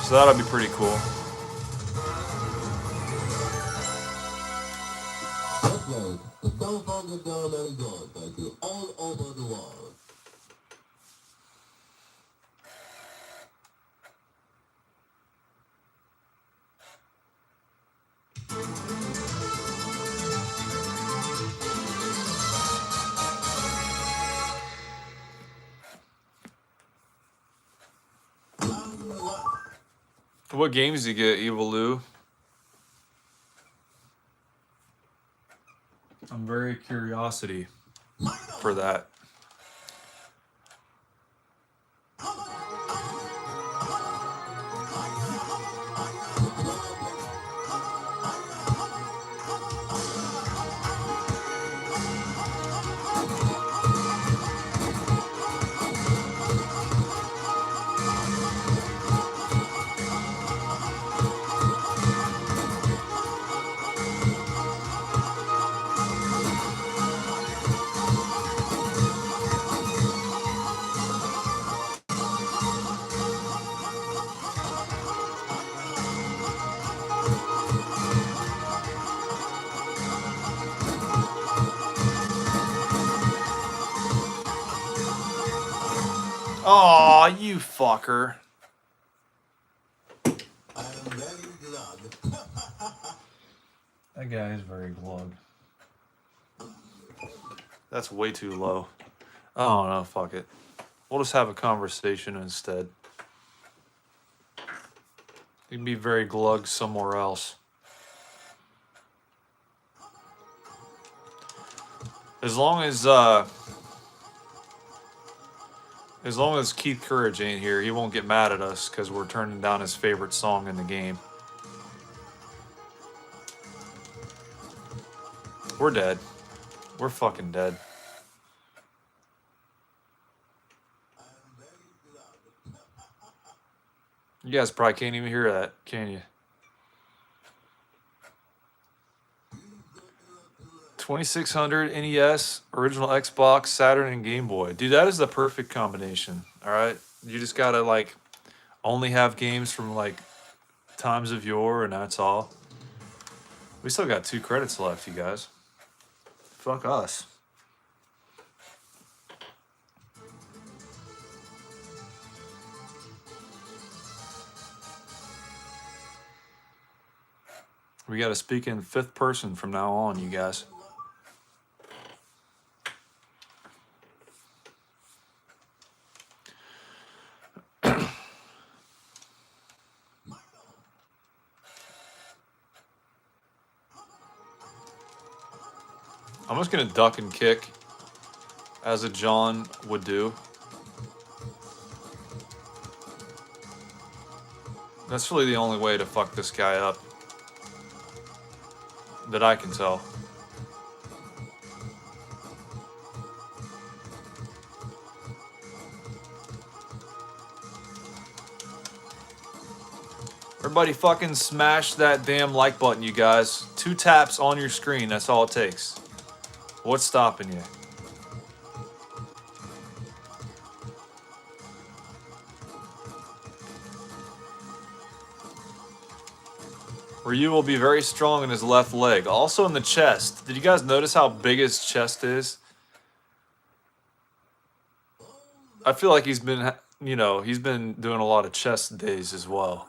So that'll be pretty cool. Upload the California download God. Thank you. All over the world. What games do you get, Evil Lou? I'm very curiosity for that. Aw, you fucker. I am very glad. That guy is very glugged. That's way too low. I don't know, fuck it. We'll just have a conversation instead. You can be very glugged somewhere else. As long as Keith Courage ain't here, he won't get mad at us because we're turning down his favorite song in the game. We're dead. We're fucking dead. You guys probably can't even hear that, can you? 2600 NES, original Xbox, Saturn, and Game Boy. Dude, that is the perfect combination. All right, you just gotta like only have games from like times of yore, and that's all. We still got 2 credits left, you guys. Fuck us. We got to speak in 5th person from now on, you guys. I'm just gonna duck and kick as a John would do. That's really the only way to fuck this guy up that I can tell. Everybody fucking smash that damn like button, you guys. 2 taps on your screen, that's all it takes. What's stopping you? Ryu will be very strong in his left leg. Also in the chest. Did you guys notice how big his chest is? I feel like he's been, you know, he's been doing a lot of chest days as well.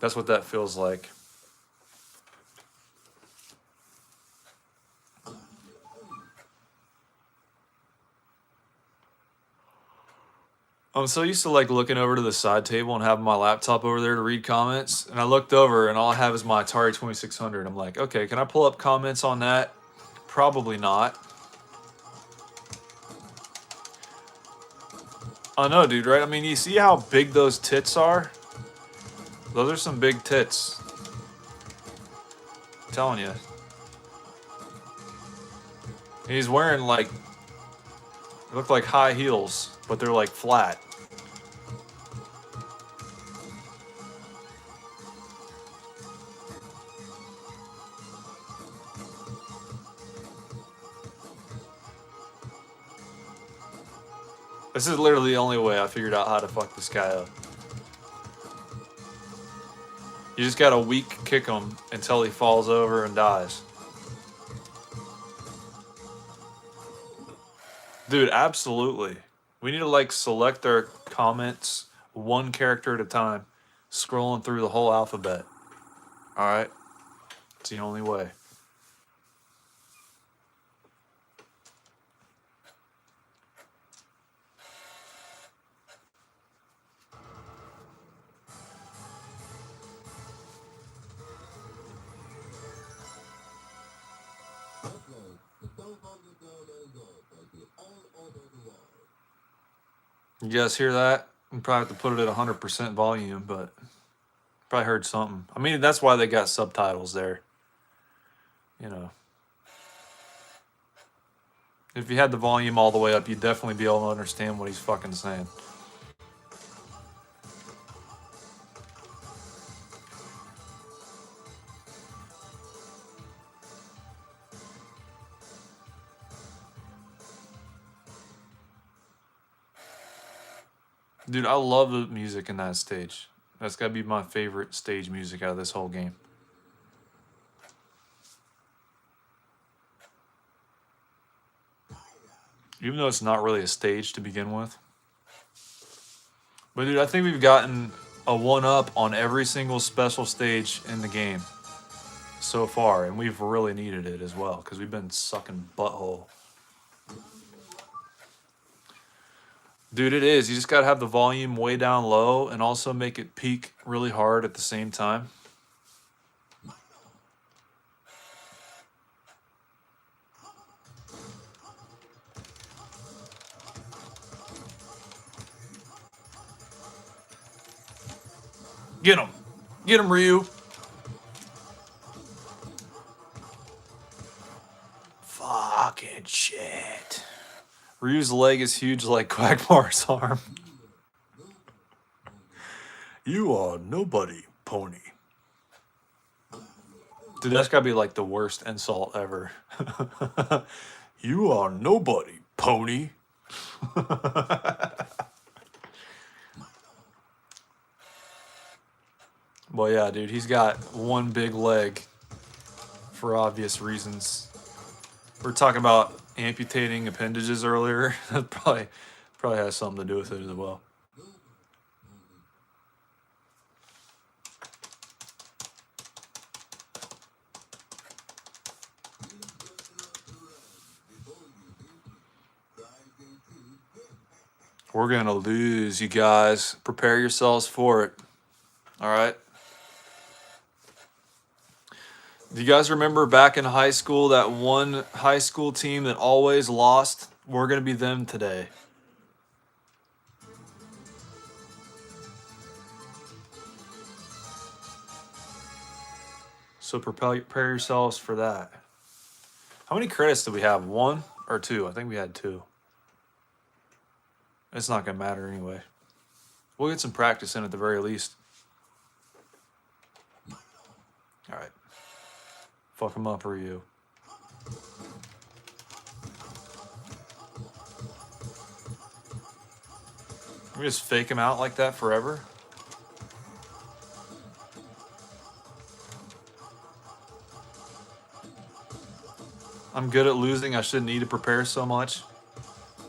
That's what that feels like. I'm so used to like looking over to the side table and having my laptop over there to read comments. And I looked over and all I have is my Atari 2600. I'm like, okay, can I pull up comments on that? Probably not. I know, dude, right? I mean, you see how big those tits are? Those are some big tits. I'm telling you. He's wearing like, they look like high heels, but they're like flat. This is literally the only way I figured out how to fuck this guy up. You just gotta weak kick him until he falls over and dies. Dude, absolutely. We need to like select our comments one character at a time, scrolling through the whole alphabet. Alright? It's the only way. That's right. The cell phone is down and gone. Thank you. All over the world. You guys hear that? You probably have to put it at 100% volume, but probably heard something. I mean, that's why they got subtitles there. You know. If you had the volume all the way up, you'd definitely be able to understand what he's fucking saying. Dude, I love the music in that stage. That's gotta be my favorite stage music out of this whole game. Even though it's not really a stage to begin with. But dude, I think we've gotten a 1-up on every single special stage in the game so far, and we've really needed it as well, because we've been sucking butthole. Dude, it is. You just gotta have the volume way down low and also make it peak really hard at the same time. Get him! Get him, Ryu! Fucking shit. Ryu's leg is huge like Quagmire's arm. You are nobody, pony. Dude, that's gotta be like the worst insult ever. You are nobody, pony. Well, yeah, dude, he's got one big leg for obvious reasons. We were talking about amputating appendages earlier. That probably has something to do with it as well. We're gonna lose, you guys. Prepare yourselves for it. All right. Do you guys remember back in high school that one high school team that always lost? We're going to be them today. So prepare yourselves for that. How many credits do we have? 1 or 2? I think we had 2. It's not going to matter anyway. We'll get some practice in at the very least. All right. Fuck him up, Ryu. We just fake him out like that forever? I'm good at losing. I shouldn't need to prepare so much.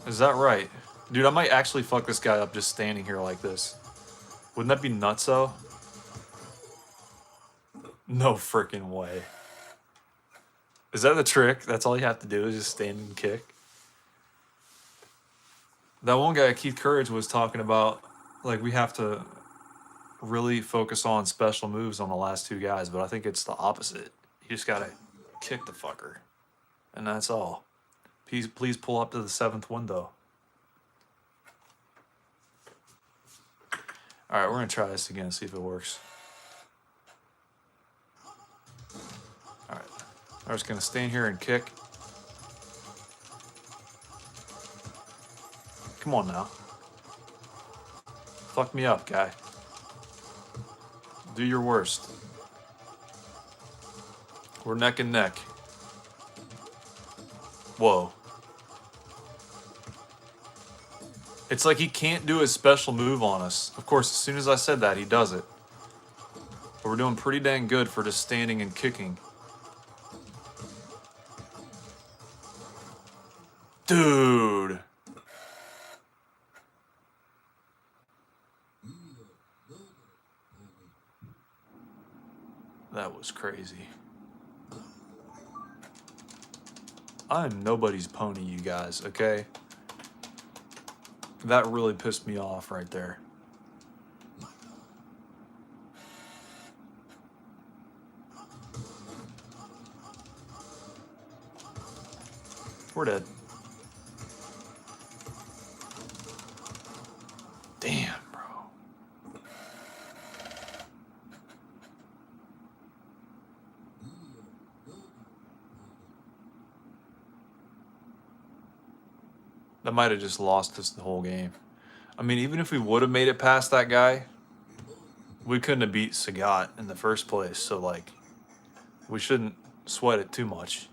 Is that right? Dude, I might actually fuck this guy up just standing here like this. Wouldn't that be nutso? No freaking way. Is that the trick? That's all you have to do is just stand and kick? That one guy, Keith Courage, was talking about, like, we have to really focus on special moves on the last 2 guys, but I think it's the opposite. You just gotta kick the fucker. And that's all. Please pull up to the 7th window. Alright, we're gonna try this again, see if it works. Alright. I'm just gonna stand here and kick. Come on now. Fuck me up, guy. Do your worst. We're neck and neck. Whoa. It's like he can't do his special move on us. Of course, as soon as I said that, he does it. But we're doing pretty dang good for just standing and kicking. Dude. That was crazy. I'm nobody's pony, you guys, okay? That really pissed me off right there. We're dead. Damn, bro. That might have just lost us the whole game. I mean, even if we would have made it past that guy, we couldn't have beat Sagat in the first place. So, like, we shouldn't sweat it too much.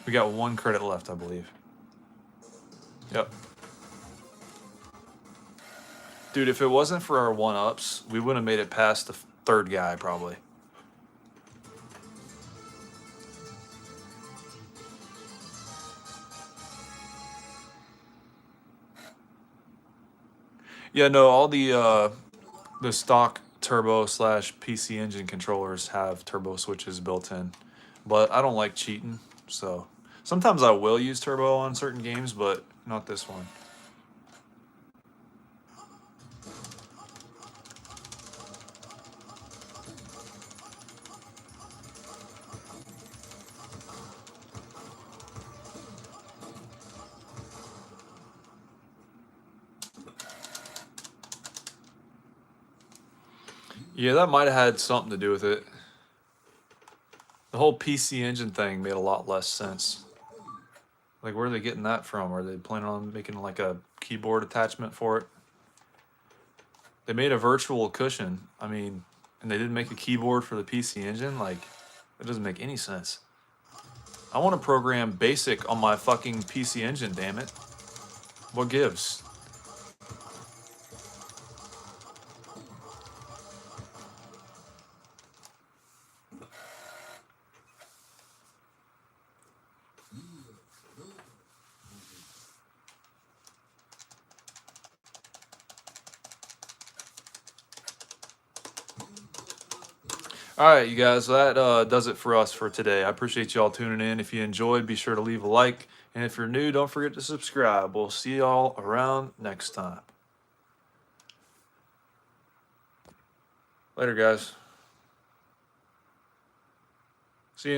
We got 1 credit left, I believe. Yep. Dude, if it wasn't for our 1-ups, we wouldn't have made it past the 3rd guy, probably. Yeah, no, all the stock turbo / PC engine controllers have turbo switches built in, but I don't like cheating, so sometimes I will use turbo on certain games, but not this one. Yeah, that might have had something to do with it. The whole PC engine thing made a lot less sense. Like, where are they getting that from? Are they planning on making like a keyboard attachment for it? They made a virtual cushion. I mean, and they didn't make a keyboard for the PC engine? Like, that doesn't make any sense. I want to program BASIC on my fucking PC engine, damn it. What gives? All right, you guys, that does it for us for today. I appreciate y'all tuning in. If you enjoyed, be sure to leave a like. And if you're new, don't forget to subscribe. We'll see y'all around next time. Later, guys.